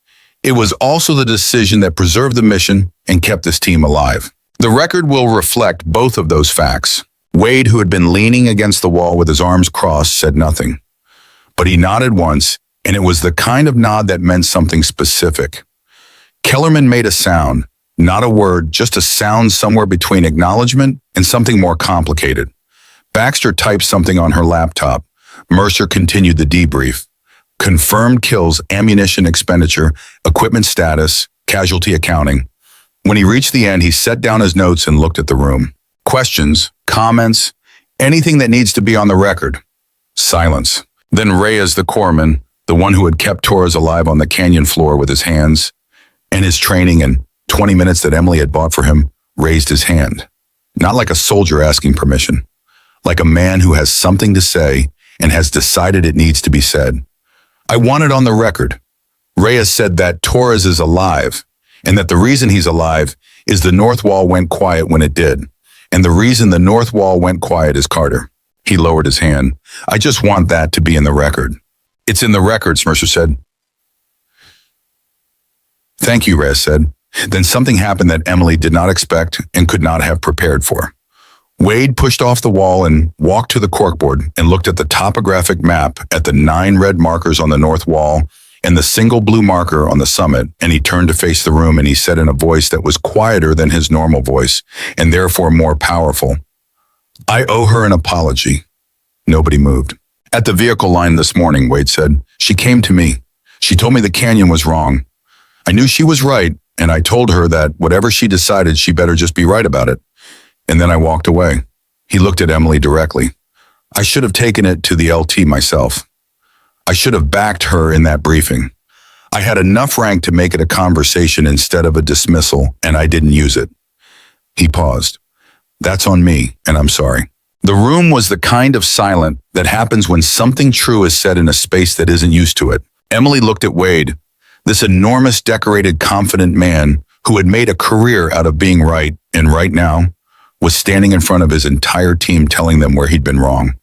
It was also the decision that preserved the mission and kept this team alive. The record will reflect both of those facts. Wade, who had been leaning against the wall with his arms crossed, said nothing. But he nodded once, and it was the kind of nod that meant something specific. Kellerman made a sound, not a word, just a sound somewhere between acknowledgement and something more complicated. Baxter typed something on her laptop. Mercer continued the debrief. Confirmed kills, ammunition expenditure, equipment status, casualty accounting. When he reached the end, he set down his notes and looked at the room. Questions, comments, anything that needs to be on the record. Silence. Then Reyes, the corpsman, the one who had kept Torres alive on the canyon floor with his hands, and his training and 20 minutes that Emily had bought for him, raised his hand. Not like a soldier asking permission, like a man who has something to say and has decided it needs to be said. I want it on the record. Reyes said that Torres is alive, and that the reason he's alive is the north wall went quiet when it did. And the reason the north wall went quiet is Carter. He lowered his hand. I just want that to be in the record. It's in the records, Mercer said. Thank you, Reyes said. Then something happened that Emily did not expect and could not have prepared for. Wade pushed off the wall and walked to the corkboard and looked at the topographic map at the 9 red markers on the north wall and the single blue marker on the summit, and he turned to face the room and he said in a voice that was quieter than his normal voice, and therefore more powerful, "I owe her an apology." Nobody moved. "At the vehicle line this morning," Wade said, "she came to me. She told me the canyon was wrong. I knew she was right, and I told her that whatever she decided, she better just be right about it. And then I walked away." He looked at Emily directly. "I should have taken it to the LT myself. I should have backed her in that briefing. I had enough rank to make it a conversation instead of a dismissal, and I didn't use it." He paused. "That's on me, and I'm sorry." The room was the kind of silent that happens when something true is said in a space that isn't used to it. Emily looked at Wade, this enormous, decorated, confident man who had made a career out of being right, and right now was standing in front of his entire team telling them where he'd been wrong.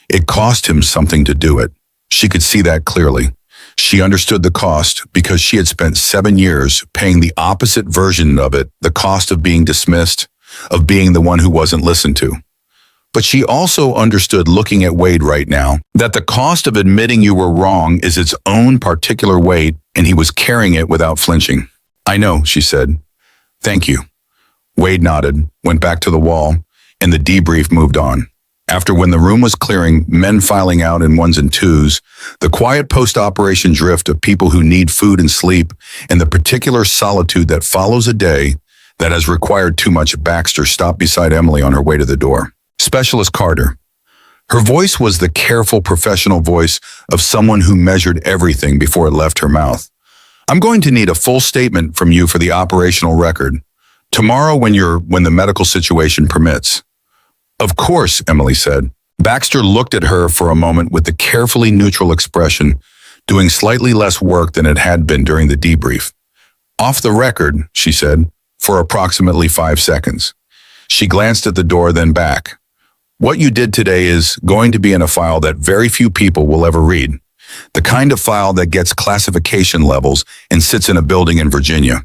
It cost him something to do it. She could see that clearly. She understood the cost because she had spent 7 years paying the opposite version of it, the cost of being dismissed, of being the one who wasn't listened to. But she also understood, looking at Wade right now, that the cost of admitting you were wrong is its own particular weight, and he was carrying it without flinching. "I know," she said. "Thank you." Wade nodded, went back to the wall, and the debrief moved on. After, when the room was clearing, men filing out in ones and twos, the quiet post-operation drift of people who need food and sleep, and the particular solitude that follows a day that has required too much, Baxter stopped beside Emily on her way to the door. "Specialist Carter." Her voice was the careful, professional voice of someone who measured everything before it left her mouth. "I'm going to need a full statement from you for the operational record. Tomorrow when the medical situation permits." "Of course," Emily said. Baxter looked at her for a moment with the carefully neutral expression, doing slightly less work than it had been during the debrief. "Off the record," she said, for approximately 5 seconds. She glanced at the door, then back. "What you did today is going to be in a file that very few people will ever read. The kind of file that gets classification levels and sits in a building in Virginia."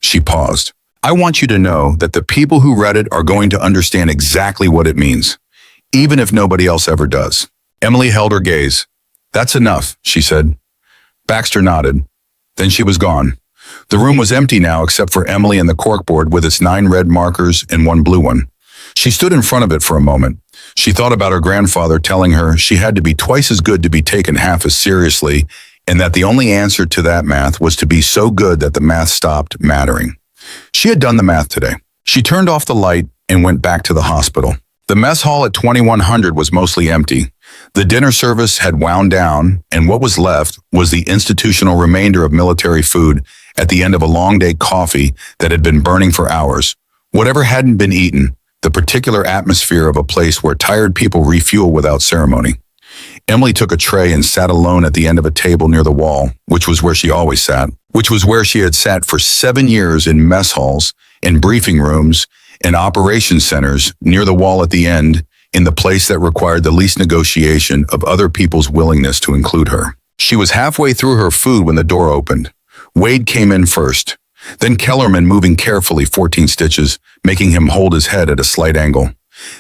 She paused. "I want you to know that the people who read it are going to understand exactly what it means, even if nobody else ever does." Emily held her gaze. "That's enough," she said. Baxter nodded. Then she was gone. The room was empty now except for Emily and the corkboard with its 9 red markers and 1 blue one. She stood in front of it for a moment. She thought about her grandfather telling her she had to be twice as good to be taken half as seriously, and that the only answer to that math was to be so good that the math stopped mattering. She had done the math today. She turned off the light and went back to the hospital. The mess hall at 2100 was mostly empty. The dinner service had wound down, and what was left was the institutional remainder of military food at the end of a long day, coffee that had been burning for hours. Whatever hadn't been eaten, the particular atmosphere of a place where tired people refuel without ceremony. Emily took a tray and sat alone at the end of a table near the wall, which was where she always sat, which was where she had sat for 7 years in mess halls, in briefing rooms, in operations centers, near the wall at the end, in the place that required the least negotiation of other people's willingness to include her. She was halfway through her food when the door opened. Wade came in first, then Kellerman, moving carefully 14 stitches, making him hold his head at a slight angle.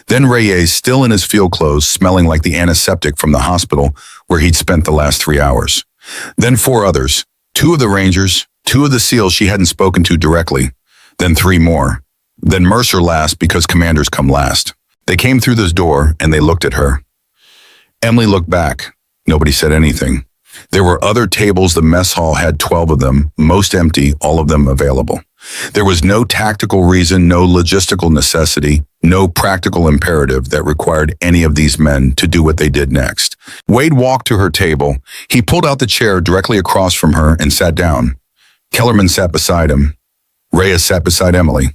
Then Reyes, still in his field clothes, smelling like the antiseptic from the hospital where he'd spent the last 3 hours. Then 4 others, 2 of the Rangers, 2 of the SEALs she hadn't spoken to directly, then 3 more. Then Mercer last because commanders come last. They came through this door and they looked at her. Emily looked back. Nobody said anything. There were other tables. The mess hall had 12 of them, most empty, all of them available. There was no tactical reason, no logistical necessity, no practical imperative that required any of these men to do what they did next. Wade walked to her table. He pulled out the chair directly across from her and sat down. Kellerman sat beside him. Reyes sat beside Emily.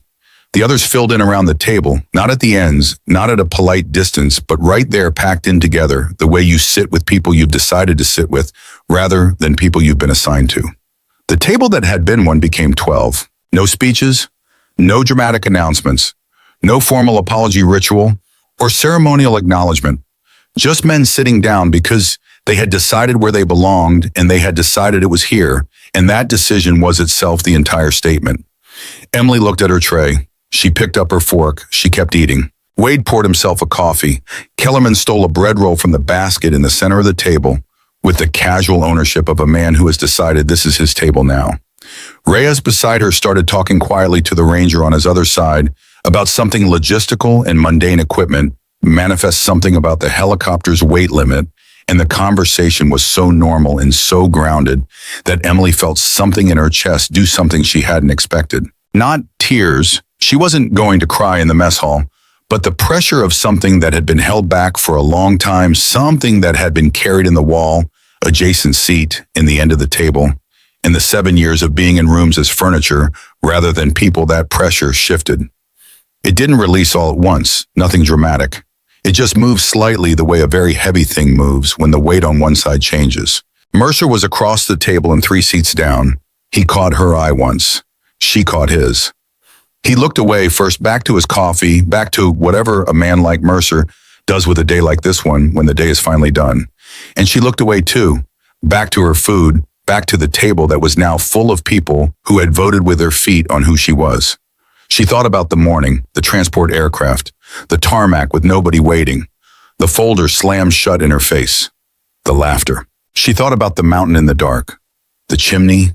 The others filled in around the table, not at the ends, not at a polite distance, but right there packed in together, the way you sit with people you've decided to sit with, rather than people you've been assigned to. The table that had been one became 12. No speeches, no dramatic announcements, no formal apology ritual or ceremonial acknowledgement. Just men sitting down because they had decided where they belonged and they had decided it was here, and that decision was itself the entire statement. Emily looked at her tray. She picked up her fork. She kept eating. Wade poured himself a coffee. Kellerman stole a bread roll from the basket in the center of the table. with the casual ownership of a man who has decided this is his table now. Reyes beside her started talking quietly to the ranger on his other side about something logistical and mundane equipment, manifest something about the helicopter's weight limit, and the conversation was so normal and so grounded that Emily felt something in her chest do something she hadn't expected. Not tears, she wasn't going to cry in the mess hall, but the pressure of something that had been held back for a long time, something that had been carried in the wall, adjacent seat, in the end of the table. In the 7 years of being in rooms as furniture rather than people, that pressure shifted. It didn't release all at once, nothing dramatic. It just moved slightly the way a very heavy thing moves when the weight on one side changes. Mercer was across the table and 3 seats down. He caught her eye once. She caught his. He looked away, first back to his coffee, back to whatever a man like Mercer does with a day like this one when the day is finally done. And she looked away too, back to her food, back to the table that was now full of people who had voted with their feet on who she was. She thought about the morning, the transport aircraft, the tarmac with nobody waiting, the folder slammed shut in her face, the laughter. She thought about the mountain in the dark, the chimney,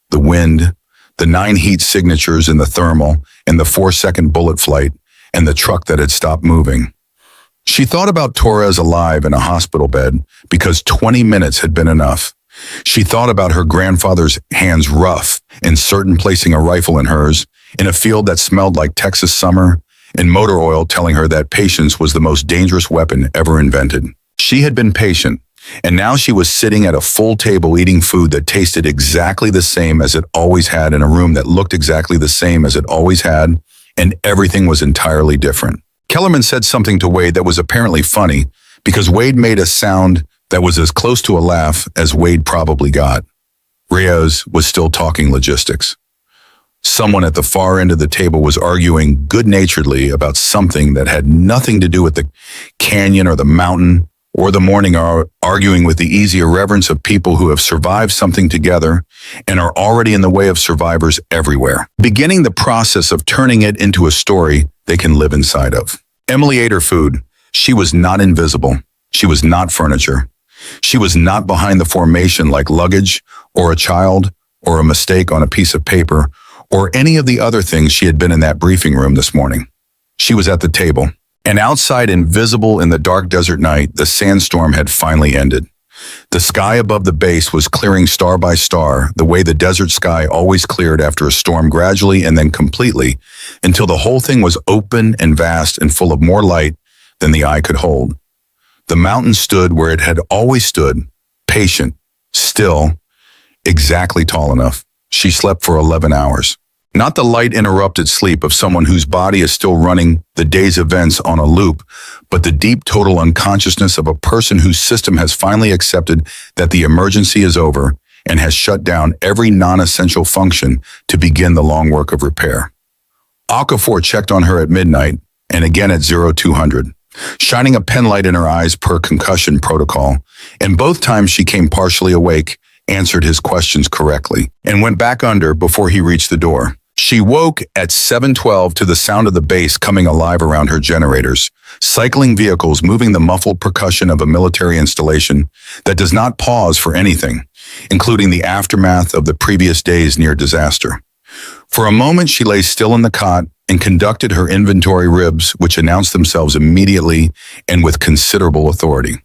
the wind, the 9 heat signatures in the thermal, and the 4-second bullet flight, and the truck that had stopped moving. She thought about Torres alive in a hospital bed because 20 minutes had been enough. She thought about her grandfather's hands rough and certain placing a rifle in hers in a field that smelled like Texas summer and motor oil telling her that patience was the most dangerous weapon ever invented. She had been patient, and now she was sitting at a full table eating food that tasted exactly the same as it always had in a room that looked exactly the same as it always had, and everything was entirely different. Kellerman said something to Wade that was apparently funny because Wade made a sound that was as close to a laugh as Wade probably got. Reyes was still talking logistics. Someone at the far end of the table was arguing good-naturedly about something that had nothing to do with the canyon or the mountain or the morning, arguing with the easy irreverence of people who have survived something together and are already in the way of survivors everywhere, beginning the process of turning it into a story they can live inside of. Emily ate her food. She was not invisible. She was not furniture. She was not behind the formation like luggage or a child or a mistake on a piece of paper or any of the other things she had been in that briefing room this morning. She was at the table, and outside, invisible in the dark desert night, the sandstorm had finally ended. The sky above the base was clearing star by star, the way the desert sky always cleared after a storm, gradually and then completely, until the whole thing was open and vast and full of more light than the eye could hold. The mountain stood where it had always stood, patient, still, exactly tall enough. She slept for 11 hours. Not the light-interrupted sleep of someone whose body is still running the day's events on a loop, but the deep total unconsciousness of a person whose system has finally accepted that the emergency is over and has shut down every non-essential function to begin the long work of repair. Okafor checked on her at midnight and again at 0200. Shining a penlight in her eyes per concussion protocol, and both times she came partially awake, answered his questions correctly, and went back under before he reached the door. She woke at 7:12 to the sound of the base coming alive around her generators, cycling vehicles moving the muffled percussion of a military installation that does not pause for anything, including the aftermath of the previous day's near disaster. For a moment she lay still in the cot and conducted her inventory ribs, which announced themselves immediately and with considerable authority.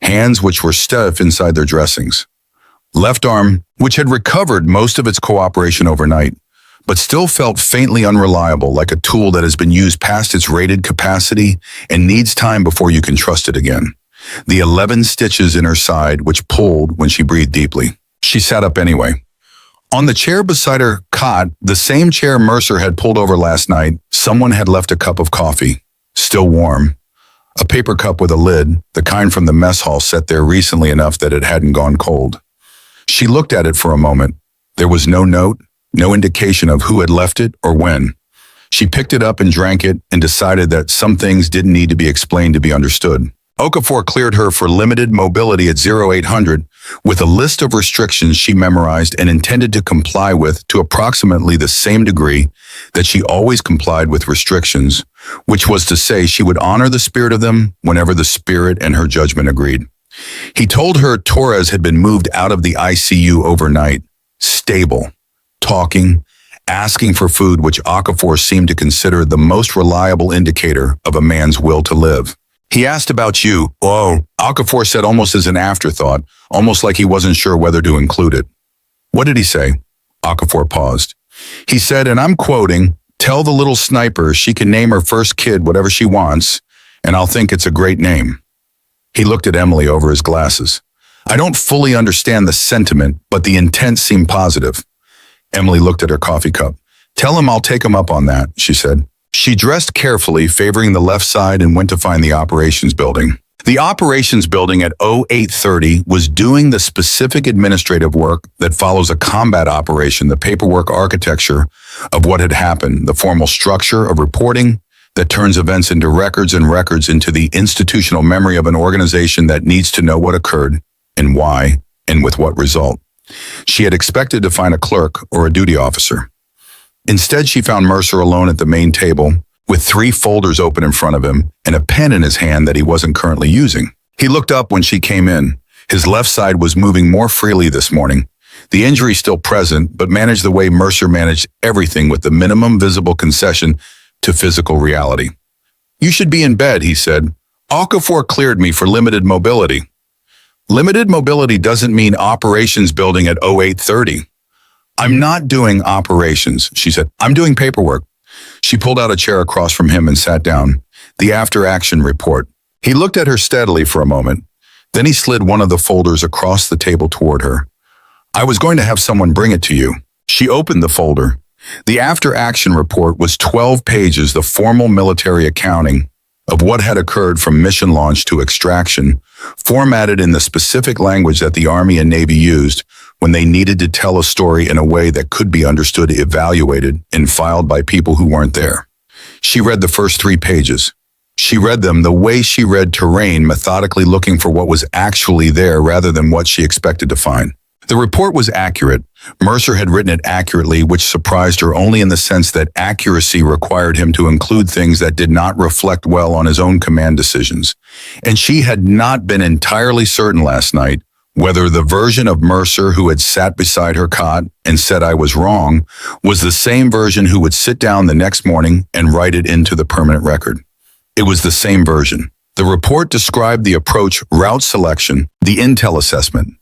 Hands which were stiff inside their dressings. Left arm, which had recovered most of its cooperation overnight, but still felt faintly unreliable, like a tool that has been used past its rated capacity and needs time before you can trust it again. The 11 stitches in her side, which pulled when she breathed deeply. She sat up anyway. On the chair beside her cot, the same chair Mercer had pulled over last night, someone had left a cup of coffee, still warm. A paper cup with a lid, the kind from the mess hall set there recently enough that it hadn't gone cold. She looked at it for a moment. There was no note, no indication of who had left it or when. She picked it up and drank it and decided that some things didn't need to be explained to be understood. Okafor cleared her for limited mobility at 0800 with a list of restrictions she memorized and intended to comply with to approximately the same degree that she always complied with restrictions, which was to say she would honor the spirit of them whenever the spirit and her judgment agreed. He told her Torres had been moved out of the ICU overnight, stable, talking, asking for food, which Okafor seemed to consider the most reliable indicator of a man's will to live. He asked about you. Oh, Okafor said almost as an afterthought, almost like he wasn't sure whether to include it. What did he say? Okafor paused. He said, and I'm quoting, "Tell the little sniper she can name her first kid whatever she wants, and I'll think it's a great name." He looked at Emily over his glasses. I don't fully understand the sentiment, but the intent seemed positive. Emily looked at her coffee cup. Tell him I'll take him up on that, she said. She dressed carefully, favoring the left side, and went to find the operations building. The operations building at 0830 was doing the specific administrative work that follows a combat operation, the paperwork architecture of what had happened, the formal structure of reporting that turns events into records and records into the institutional memory of an organization that needs to know what occurred and why and with what result. She had expected to find a clerk or a duty officer. Instead, she found Mercer alone at the main table with 3 folders open in front of him and a pen in his hand that he wasn't currently using. He looked up when she came in. His left side was moving more freely this morning. The injury still present, but managed the way Mercer managed everything with the minimum visible concession to physical reality. You should be in bed, he said. Okafor cleared me for limited mobility. Limited mobility doesn't mean operations building at 0830. I'm not doing operations, she said. I'm doing paperwork. She pulled out a chair across from him and sat down. The after-action report. He looked at her steadily for a moment. Then he slid one of the folders across the table toward her. I was going to have someone bring it to you. She opened the folder. The after-action report was 12 pages, the formal military accounting of what had occurred from mission launch to extraction, formatted in the specific language that the Army and Navy used when they needed to tell a story in a way that could be understood, evaluated, and filed by people who weren't there. She read the first 3 pages. She read them the way she read terrain, methodically looking for what was actually there rather than what she expected to find. The report was accurate. Mercer had written it accurately, which surprised her only in the sense that accuracy required him to include things that did not reflect well on his own command decisions. And she had not been entirely certain last night whether the version of Mercer who had sat beside her cot and said I was wrong was the same version who would sit down the next morning and write it into the permanent record. It was the same version. The report described the approach, route selection, the intel assessment,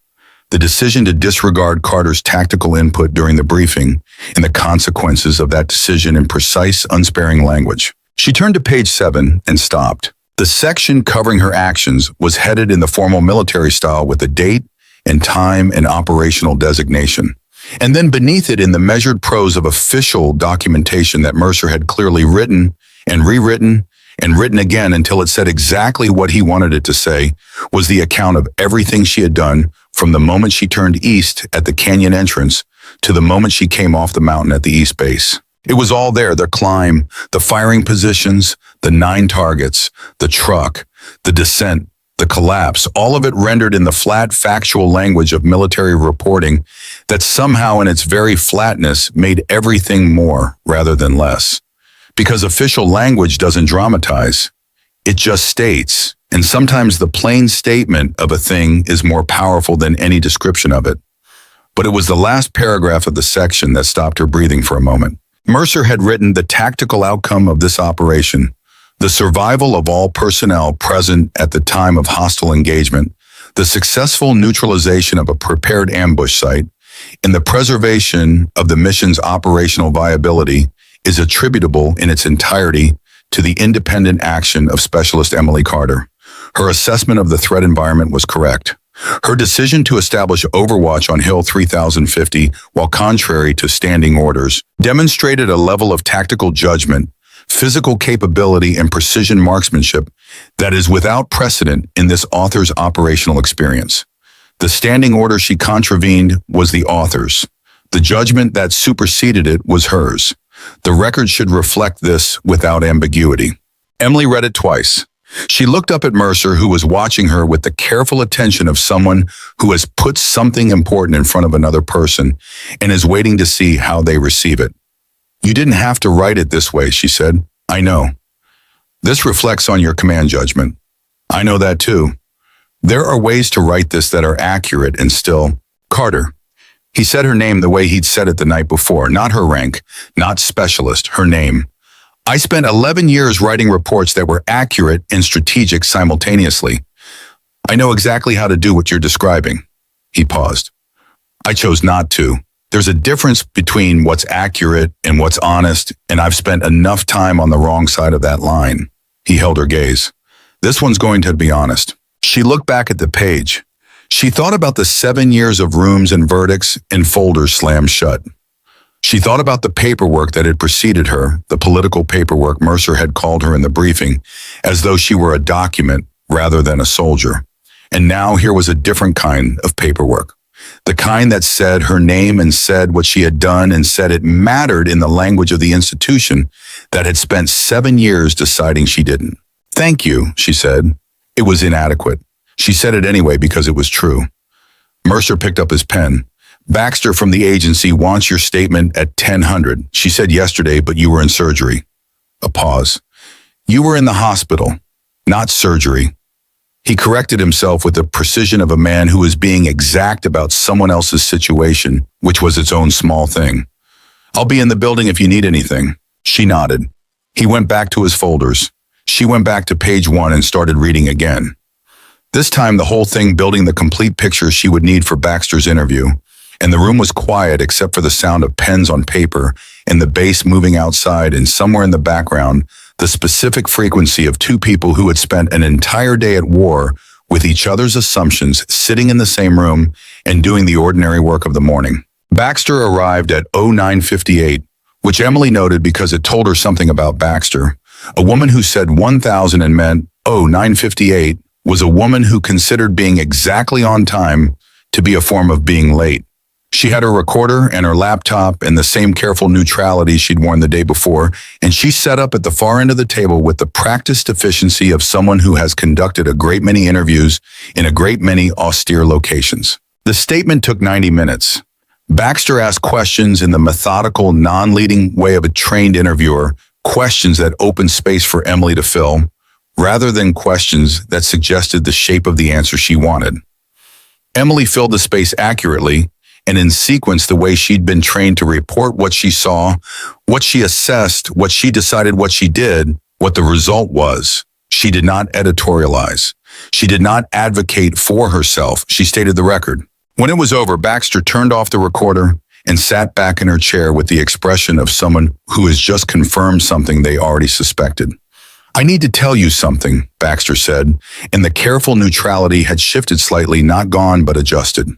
the decision to disregard Carter's tactical input during the briefing, and the consequences of that decision in precise, unsparing language. She turned to page 7 and stopped. The section covering her actions was headed in the formal military style with the date and time and operational designation. And then beneath it, in the measured prose of official documentation that Mercer had clearly written and rewritten and written again until it said exactly what he wanted it to say, was the account of everything she had done from the moment she turned east at the canyon entrance to the moment she came off the mountain at the east base. It was all there, the climb, the firing positions, the 9 targets, the truck, the descent, the collapse, all of it rendered in the flat, factual language of military reporting that somehow in its very flatness made everything more rather than less. Because official language doesn't dramatize, it just states. And sometimes the plain statement of a thing is more powerful than any description of it. But it was the last paragraph of the section that stopped her breathing for a moment. Mercer had written the tactical outcome of this operation, the survival of all personnel present at the time of hostile engagement, the successful neutralization of a prepared ambush site, and the preservation of the mission's operational viability is attributable in its entirety to the independent action of Specialist Emily Carter. Her assessment of the threat environment was correct. Her decision to establish Overwatch on Hill 3050, while contrary to standing orders, demonstrated a level of tactical judgment, physical capability, and precision marksmanship that is without precedent in this author's operational experience. The standing order she contravened was the author's. The judgment that superseded it was hers. The record should reflect this without ambiguity. Emily read it twice. She looked up at Mercer, who was watching her with the careful attention of someone who has put something important in front of another person and is waiting to see how they receive it. You didn't have to write it this way, she said. I know. This reflects on your command judgment. I know that too. There are ways to write this that are accurate and still. Carter. He said her name the way he'd said it the night before, not her rank, not specialist, her name. I spent 11 years writing reports that were accurate and strategic simultaneously. I know exactly how to do what you're describing. He paused. I chose not to. There's a difference between what's accurate and what's honest, and I've spent enough time on the wrong side of that line. He held her gaze. This one's going to be honest. She looked back at the page. She thought about the 7 years of rooms and verdicts and folders slammed shut. She thought about the paperwork that had preceded her, the political paperwork Mercer had called her in the briefing, as though she were a document rather than a soldier. And now here was a different kind of paperwork. The kind that said her name and said what she had done and said it mattered in the language of the institution that had spent 7 years deciding she didn't. Thank you, she said. It was inadequate. She said it anyway because it was true. Mercer picked up his pen. Baxter from the agency wants your statement at 10:00. She said yesterday, but you were in surgery. A pause. You were in the hospital, not surgery. He corrected himself with the precision of a man who is being exact about someone else's situation, which was its own small thing. I'll be in the building if you need anything. She nodded. He went back to his folders. She went back to page 1 and started reading again. This time the whole thing building the complete picture she would need for Baxter's interview, and the room was quiet except for the sound of pens on paper and the bass moving outside, and somewhere in the background, the specific frequency of two people who had spent an entire day at war with each other's assumptions, sitting in the same room and doing the ordinary work of the morning. Baxter arrived at 09:58, which Emily noted because it told her something about Baxter. A woman who said 1000 and meant 09:58 was a woman who considered being exactly on time to be a form of being late. She had her recorder and her laptop and the same careful neutrality she'd worn the day before, and she sat up at the far end of the table with the practiced efficiency of someone who has conducted a great many interviews in a great many austere locations. The statement took 90 minutes. Baxter asked questions in the methodical, non-leading way of a trained interviewer, questions that opened space for Emily to fill, rather than questions that suggested the shape of the answer she wanted. Emily filled the space accurately, and in sequence the way she'd been trained to report what she saw, what she assessed, what she decided, what she did, what the result was. She did not editorialize. She did not advocate for herself. She stated the record. When it was over, Baxter turned off the recorder and sat back in her chair with the expression of someone who has just confirmed something they already suspected. I need to tell you something, Baxter said, and the careful neutrality had shifted slightly, not gone, but adjusted.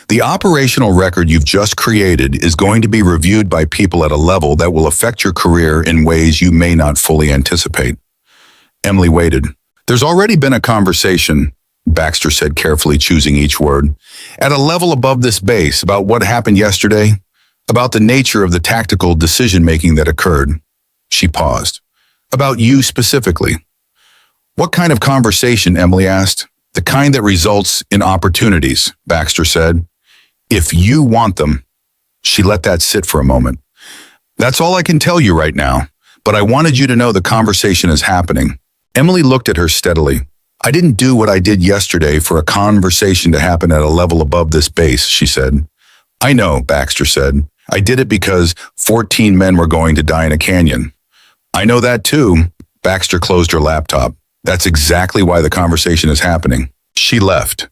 The operational record you've just created is going to be reviewed by people at a level that will affect your career in ways you may not fully anticipate. Emily waited. There's already been a conversation, Baxter said, carefully choosing each word, at a level above this base about what happened yesterday, about the nature of the tactical decision-making that occurred. She paused. About you specifically. What kind of conversation, Emily asked. The kind that results in opportunities, Baxter said. If you want them. She let that sit for a moment. That's all I can tell you right now, but I wanted you to know the conversation is happening. Emily looked at her steadily. I didn't do what I did yesterday for a conversation to happen at a level above this base, she said. I know, Baxter said. I did it because 14 men were going to die in a canyon. I know that too. Baxter closed her laptop. That's exactly why the conversation is happening. She left.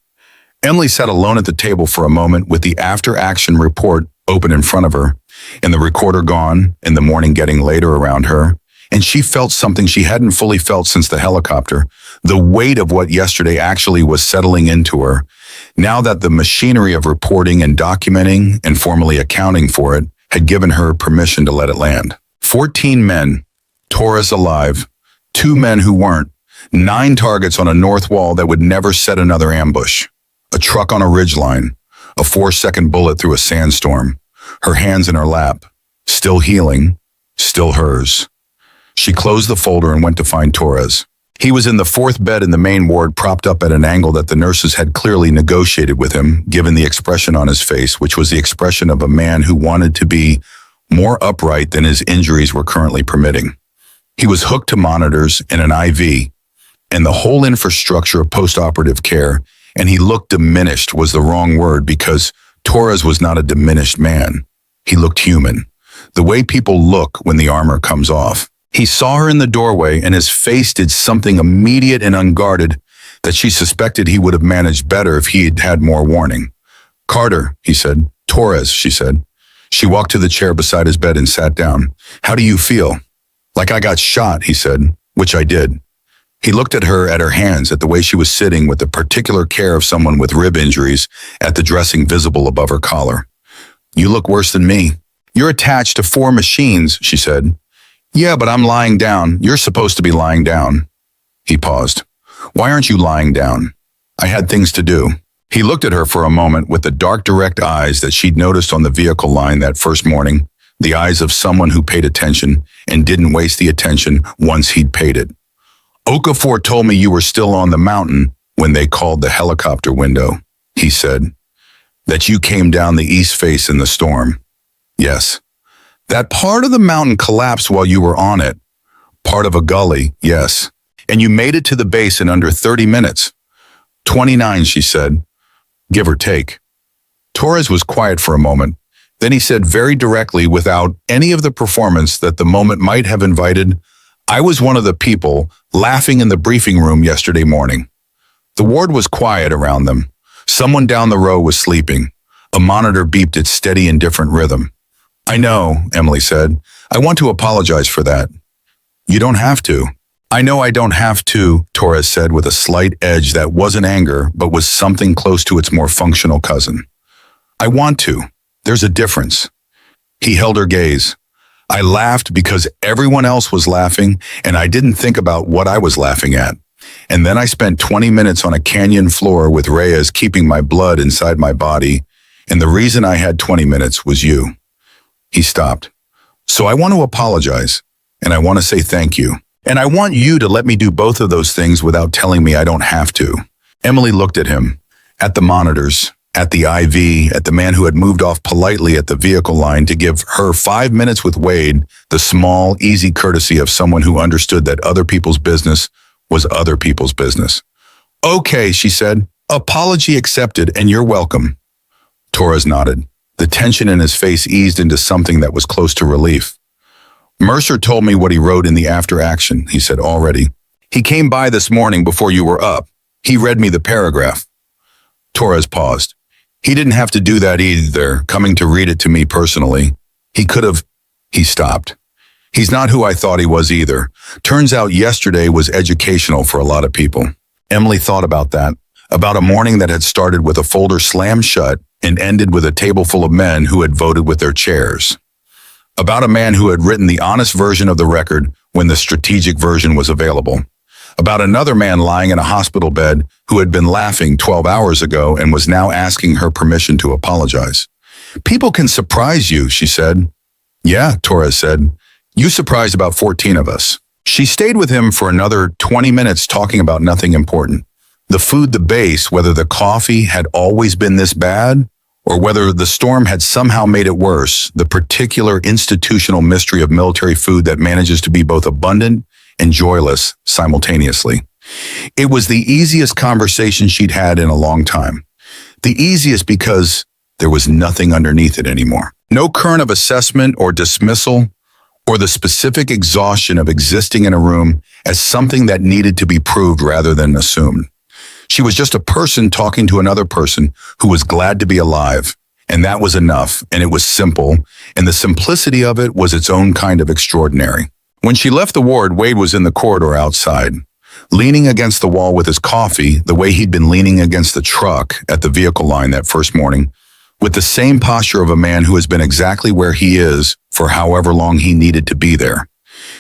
Emily sat alone at the table for a moment with the after-action report open in front of her, and the recorder gone, and the morning getting later around her, and she felt something she hadn't fully felt since the helicopter, the weight of what yesterday actually was settling into her, now that the machinery of reporting and documenting and formally accounting for it had given her permission to let it land. 14 men, Taurus alive, 2 men who weren't, 9 targets on a north wall that would never set another ambush. A truck on a ridgeline, a 4-second bullet through a sandstorm, her hands in her lap, still healing, still hers. She closed the folder and went to find Torres. He was in the 4th bed in the main ward, propped up at an angle that the nurses had clearly negotiated with him, given the expression on his face, which was the expression of a man who wanted to be more upright than his injuries were currently permitting. He was hooked to monitors and an IV. and the whole infrastructure of post-operative care, and he looked diminished was the wrong word because Torres was not a diminished man. He looked human, the way people look when the armor comes off. He saw her in the doorway and his face did something immediate and unguarded that she suspected he would have managed better if he had had more warning. "Carter," he said. "Torres," she said. She walked to the chair beside his bed and sat down. "How do you feel?" "Like I got shot," he said, "which I did." He looked at her hands, at the way she was sitting with the particular care of someone with rib injuries, at the dressing visible above her collar. "You look worse than me." "You're attached to 4 machines," she said. "Yeah, but I'm lying down. You're supposed to be lying down." He paused. "Why aren't you lying down?" "I had things to do." He looked at her for a moment with the dark, direct eyes that she'd noticed on the vehicle line that first morning, the eyes of someone who paid attention and didn't waste the attention once he'd paid it. "Okafor told me you were still on the mountain when they called the helicopter window," he said. "That you came down the east face in the storm." "Yes." "That part of the mountain collapsed while you were on it." "Part of a gully, yes." "And you made it to the base in under 30 minutes. 29, she said, give or take. Torres was quiet for a moment. Then he said very directly, without any of the performance that the moment might have invited, "I was one of the people laughing in the briefing room yesterday morning." The ward was quiet around them. Someone down the row was sleeping. A monitor beeped its steady, indifferent rhythm. "I know," Emily said. "I want to apologize for that." "You don't have to." "I know I don't have to," Torres said with a slight edge that wasn't anger, but was something close to its more functional cousin. "I want to. There's a difference." He held her gaze. "I laughed because everyone else was laughing, and I didn't think about what I was laughing at. And then I spent 20 minutes on a canyon floor with Reyes keeping my blood inside my body, and the reason I had 20 minutes was you." He stopped. "So I want to apologize, and I want to say thank you. And I want you to let me do both of those things without telling me I don't have to." Emily looked at him, at the monitors, at the IV, at the man who had moved off politely at the vehicle line to give her 5 minutes with Wade, the small, easy courtesy of someone who understood that other people's business was other people's business. "Okay," she said. "Apology accepted, and you're welcome." Torres nodded. The tension in his face eased into something that was close to relief. "Mercer told me what he wrote in the after action," he said already. "He came by this morning before you were up. He read me the paragraph." Torres paused. "He didn't have to do that either, coming to read it to me personally. He could have..." He stopped. "He's not who I thought he was either. Turns out yesterday was educational for a lot of people." Emily thought about that, about a morning that had started with a folder slammed shut and ended with a table full of men who had voted with their chairs. About a man who had written the honest version of the record when the strategic version was available. About another man lying in a hospital bed who had been laughing 12 hours ago and was now asking her permission to apologize. "People can surprise you," she said. "Yeah," Torres said. "You surprised about 14 of us." She stayed with him for another 20 minutes talking about nothing important. The food, the base, whether the coffee had always been this bad, or whether the storm had somehow made it worse, the particular institutional mystery of military food that manages to be both abundant and joyless simultaneously. It was the easiest conversation she'd had in a long time. The easiest because there was nothing underneath it anymore. No current of assessment or dismissal, or the specific exhaustion of existing in a room as something that needed to be proved rather than assumed. She was just a person talking to another person who was glad to be alive, and that was enough, and it was simple, and the simplicity of it was its own kind of extraordinary. When she left the ward, Wade was in the corridor outside, leaning against the wall with his coffee the way he'd been leaning against the truck at the vehicle line that first morning, with the same posture of a man who has been exactly where he is for however long he needed to be there.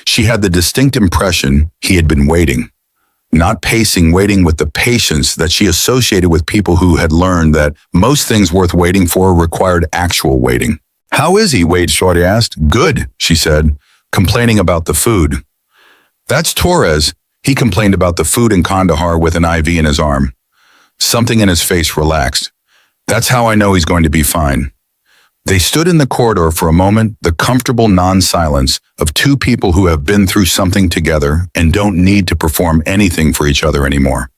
She had the distinct impression he had been waiting. Not pacing, waiting with the patience that she associated with people who had learned that most things worth waiting for required actual waiting. "How is he?" Wade shortly asked. "Good," she said, complaining about the food. "That's Torres." He complained about the food in Kandahar with an IV in his arm. Something in his face relaxed. "That's how I know he's going to be fine." They stood in the corridor for a moment, the comfortable non-silence of two people who have been through something together and don't need to perform anything for each other anymore.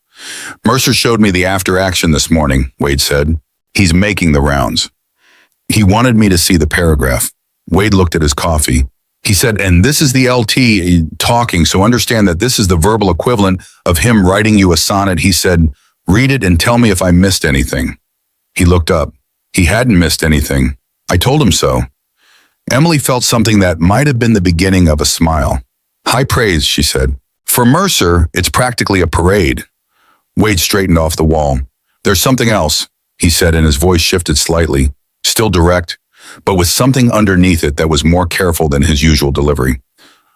Mercer showed me the after action this morning, Wade said. He's making the rounds. He wanted me to see the paragraph. Wade looked at his coffee. He said, and this is the LT talking, so understand that this is the verbal equivalent of him writing you a sonnet. He said, read it and tell me if I missed anything. He looked up. He hadn't missed anything. I told him so. Emily felt something that might have been the beginning of a smile. High praise, she said. For Mercer, it's practically a parade. Wade straightened off the wall. There's something else, he said, and his voice shifted slightly, still direct, but with something underneath it that was more careful than his usual delivery.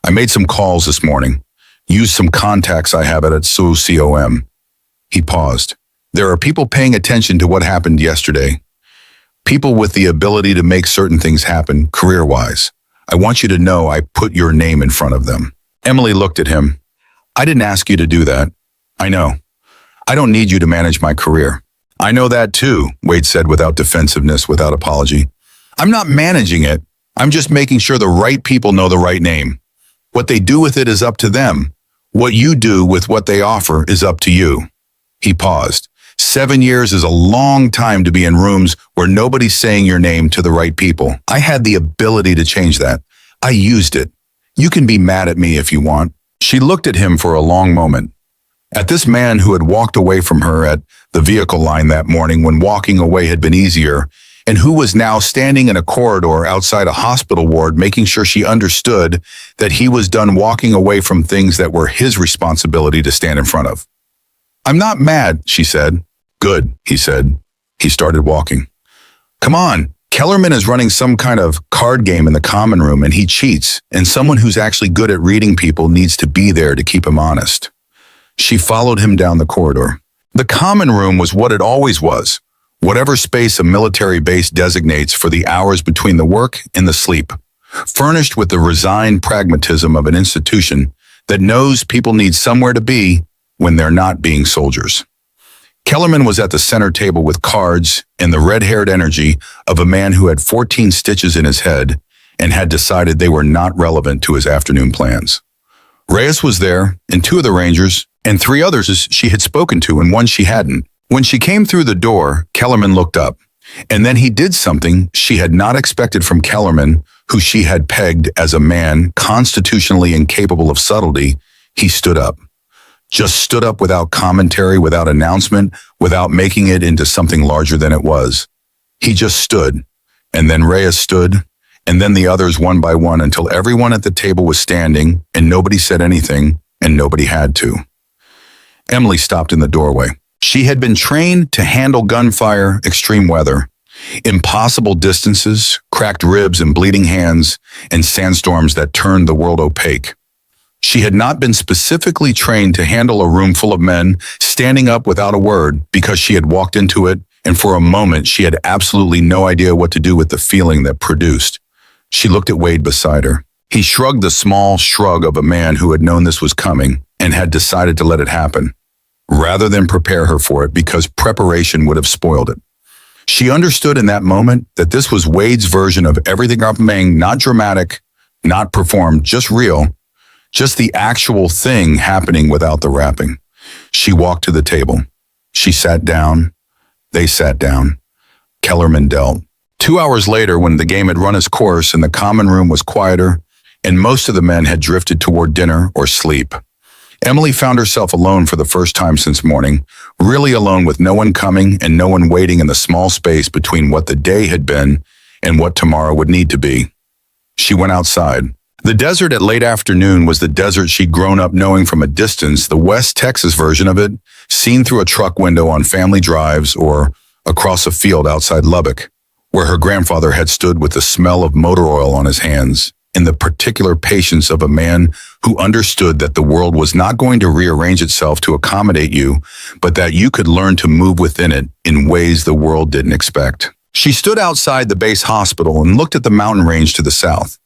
I made some calls this morning, used some contacts I have at SOCOM. He paused. There are people paying attention to what happened yesterday. People with the ability to make certain things happen, career-wise. I want you to know I put your name in front of them. Emily looked at him. I didn't ask you to do that. I know. I don't need you to manage my career. I know that too, Wade said without defensiveness, without apology. I'm not managing it. I'm just making sure the right people know the right name. What they do with it is up to them. What you do with what they offer is up to you. He paused. 7 years is a long time to be in rooms where nobody's saying your name to the right people. I had the ability to change that. I used it. You can be mad at me if you want. She looked at him for a long moment. At this man who had walked away from her at the vehicle line that morning when walking away had been easier, and who was now standing in a corridor outside a hospital ward making sure she understood that he was done walking away from things that were his responsibility to stand in front of. I'm not mad, she said. Good, he said. He started walking. Come on, Kellerman is running some kind of card game in the common room and he cheats, and someone who's actually good at reading people needs to be there to keep him honest. She followed him down the corridor. The common room was what it always was, whatever space a military base designates for the hours between the work and the sleep, furnished with the resigned pragmatism of an institution that knows people need somewhere to be when they're not being soldiers. Kellerman was at the center table with cards and the red-haired energy of a man who had 14 stitches in his head and had decided they were not relevant to his afternoon plans. Reyes was there, and 2 of the Rangers, and 3 others she had spoken to, and 1 she hadn't. When she came through the door, Kellerman looked up, and then he did something she had not expected from Kellerman, who she had pegged as a man constitutionally incapable of subtlety. He stood up. Just stood up without commentary, without announcement, without making it into something larger than it was. He just stood, and then Reyes stood, and then the others one by one until everyone at the table was standing and nobody said anything and nobody had to. Emily stopped in the doorway. She had been trained to handle gunfire, extreme weather, impossible distances, cracked ribs and bleeding hands, and sandstorms that turned the world opaque. She had not been specifically trained to handle a room full of men standing up without a word because she had walked into it, and for a moment she had absolutely no idea what to do with the feeling that produced. She looked at Wade beside her. He shrugged the small shrug of a man who had known this was coming and had decided to let it happen, rather than prepare her for it because preparation would have spoiled it. She understood in that moment that this was Wade's version of everything up Meng, not dramatic, not performed, just real, just the actual thing happening without the wrapping. She walked to the table. She sat down. They sat down. Kellerman dealt. 2 hours later, when the game had run its course and the common room was quieter, and most of the men had drifted toward dinner or sleep, Emily found herself alone for the first time since morning, really alone with no one coming and no one waiting in the small space between what the day had been and what tomorrow would need to be. She went outside. The desert at late afternoon was the desert she'd grown up knowing from a distance, the West Texas version of it, seen through a truck window on family drives or across a field outside Lubbock, where her grandfather had stood with the smell of motor oil on his hands, in the particular patience of a man who understood that the world was not going to rearrange itself to accommodate you, but that you could learn to move within it in ways the world didn't expect. She stood outside the base hospital and looked at the mountain range to the south.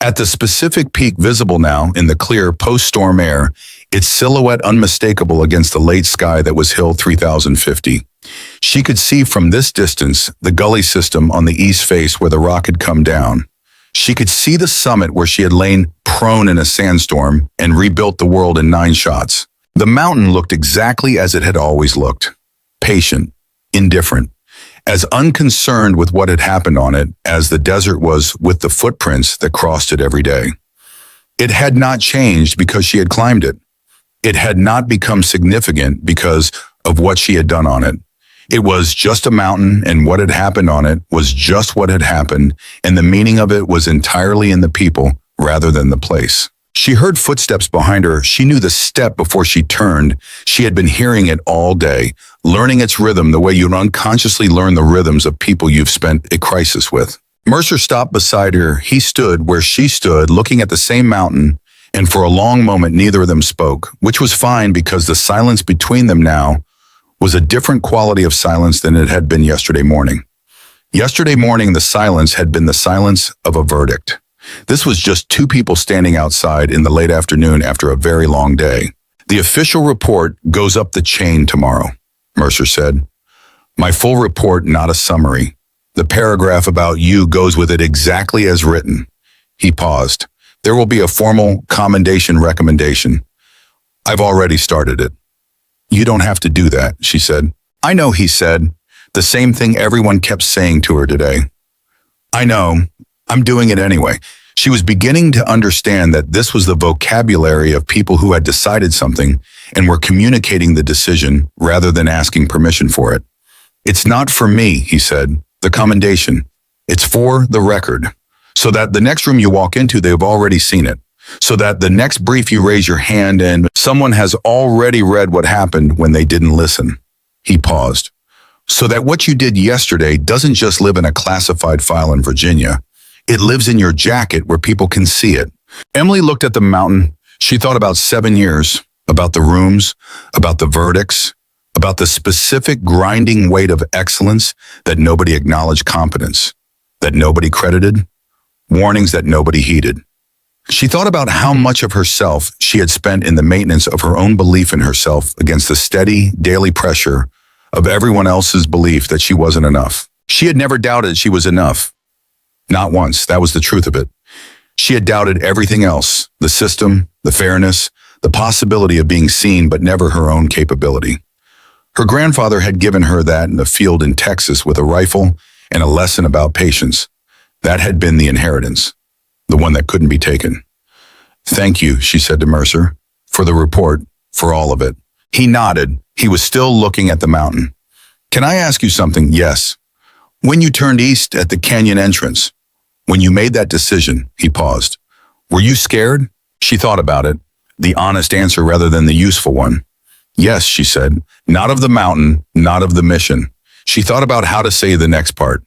At the specific peak visible now in the clear post-storm air, its silhouette unmistakable against the late sky that was Hill 3050. She could see from this distance the gully system on the east face where the rock had come down. She could see the summit where she had lain prone in a sandstorm and rebuilt the world in 9 shots. The mountain looked exactly as it had always looked. Patient, indifferent, as unconcerned with what had happened on it as the desert was with the footprints that crossed it every day. It had not changed because she had climbed it. It had not become significant because of what she had done on it. It was just a mountain, and what had happened on it was just what had happened, and the meaning of it was entirely in the people rather than the place. She heard footsteps behind her. She knew the step before she turned. She had been hearing it all day, learning its rhythm the way you unconsciously learn the rhythms of people you've spent a crisis with. Mercer stopped beside her. He stood where she stood, looking at the same mountain, and for a long moment neither of them spoke, which was fine because the silence between them now was a different quality of silence than it had been yesterday morning. Yesterday morning, the silence had been the silence of a verdict. This was just 2 people standing outside in the late afternoon after a very long day. The official report goes up the chain tomorrow, Mercer said. My full report, not a summary. The paragraph about you goes with it exactly as written. He paused. There will be a formal commendation recommendation. I've already started it. You don't have to do that, she said. I know, he said, the same thing everyone kept saying to her today. I know. I'm doing it anyway. She was beginning to understand that this was the vocabulary of people who had decided something and were communicating the decision rather than asking permission for it. It's not for me, he said, the commendation. It's for the record. So that the next room you walk into, they've already seen it. So that the next brief you raise your hand and someone has already read what happened when they didn't listen. He paused. So that what you did yesterday doesn't just live in a classified file in Virginia. It lives in your jacket where people can see it. Emily looked at the mountain. She thought about 7 years, about the rooms, about the verdicts, about the specific grinding weight of excellence that nobody acknowledged competence, that nobody credited, warnings that nobody heeded. She thought about how much of herself she had spent in the maintenance of her own belief in herself against the steady, daily pressure of everyone else's belief that she wasn't enough. She had never doubted she was enough. Not once, that was the truth of it. She had doubted everything else, the system, the fairness, the possibility of being seen, but never her own capability. Her grandfather had given her that in the field in Texas with a rifle and a lesson about patience. That had been the inheritance. The one that couldn't be taken. Thank you, she said to Mercer, for the report, for all of it. He nodded. He was still looking at the mountain. Can I ask you something? Yes. When you turned east at the canyon entrance, when you made that decision, he paused. Were you scared? She thought about it, the honest answer rather than the useful one. Yes, she said, not of the mountain, not of the mission. She thought about how to say the next part.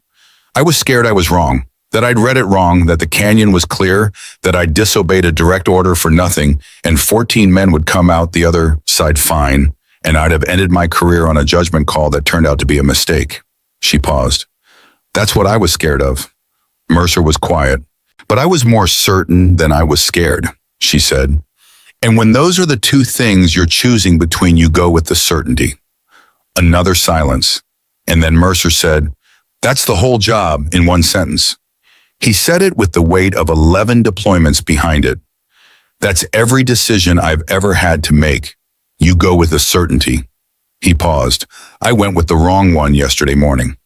I was scared I was wrong. That I'd read it wrong, that the canyon was clear, that I'd disobeyed a direct order for nothing, and 14 men would come out the other side fine, and I'd have ended my career on a judgment call that turned out to be a mistake. She paused. That's what I was scared of. Mercer was quiet. But I was more certain than I was scared, she said. And when those are the 2 things you're choosing between, you go with the certainty. Another silence. And then Mercer said, that's the whole job in one sentence. He said it with the weight of 11 deployments behind it. That's every decision I've ever had to make. You go with the certainty. He paused. I went with the wrong one yesterday morning.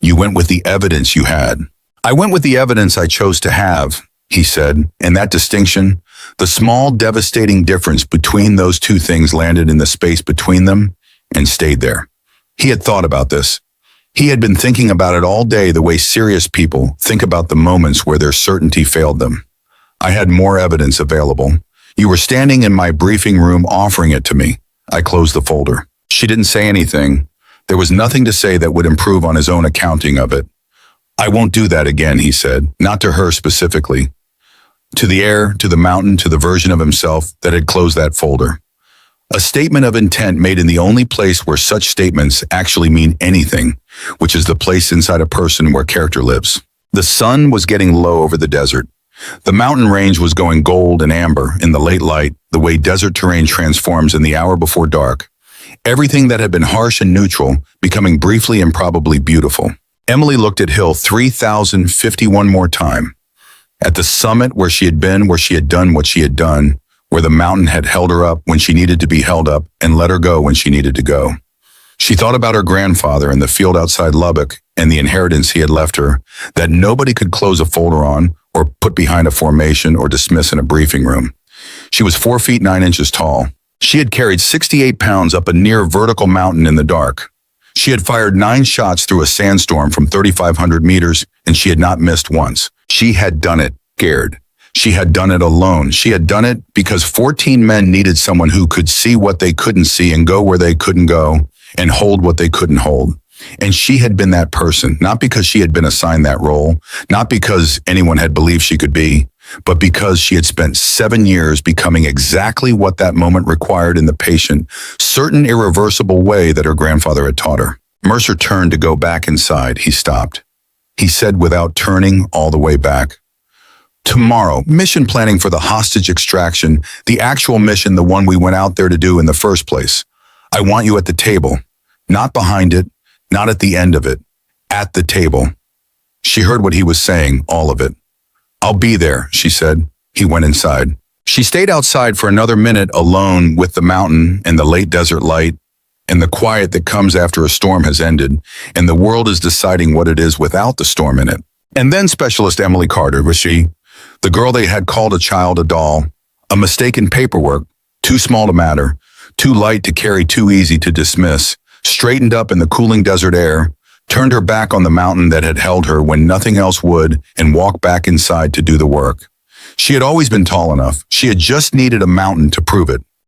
You went with the evidence you had. I went with the evidence I chose to have, he said, and that distinction, the small devastating difference between those 2 things landed in the space between them and stayed there. He had thought about this. He had been thinking about it all day the way serious people think about the moments where their certainty failed them. I had more evidence available. You were standing in my briefing room offering it to me. I closed the folder. She didn't say anything. There was nothing to say that would improve on his own accounting of it. I won't do that again, he said, not to her specifically. To the air, to the mountain, to the version of himself that had closed that folder. A statement of intent made in the only place where such statements actually mean anything, which is the place inside a person where character lives. The sun was getting low over the desert. The mountain range was going gold and amber in the late light, the way desert terrain transforms in the hour before dark. Everything that had been harsh and neutral, becoming briefly and probably beautiful. Emily looked at Hill 3,051 more time. At the summit where she had been, where she had done what she had done, where the mountain had held her up when she needed to be held up and let her go when she needed to go. She thought about her grandfather in the field outside Lubbock and the inheritance he had left her that nobody could close a folder on or put behind a formation or dismiss in a briefing room. She was 4 feet 9 inches tall. She had carried 68 pounds up a near vertical mountain in the dark. She had fired 9 shots through a sandstorm from 3,500 meters, and she had not missed once. She had done it, scared. She had done it alone. She had done it because 14 men needed someone who could see what they couldn't see and go where they couldn't go and hold what they couldn't hold. And she had been that person, not because she had been assigned that role, not because anyone had believed she could be, but because she had spent 7 years becoming exactly what that moment required in the patient, certain irreversible way that her grandfather had taught her. Mercer turned to go back inside. He stopped. He said without turning all the way back, "Tomorrow, mission planning for the hostage extraction, the actual mission, the one we went out there to do in the first place. I want you at the table, not behind it, not at the end of it, at the table." She heard what he was saying, all of it. "I'll be there," she said. He went inside. She stayed outside for another minute alone with the mountain and the late desert light and the quiet that comes after a storm has ended and the world is deciding what it is without the storm in it. And then Specialist Emily Carter, was she, the girl they had called a child, a doll, a mistake in paperwork, too small to matter, too light to carry, too easy to dismiss, straightened up in the cooling desert air, turned her back on the mountain that had held her when nothing else would, and walked back inside to do the work. She had always been tall enough. She had just needed a mountain to prove it.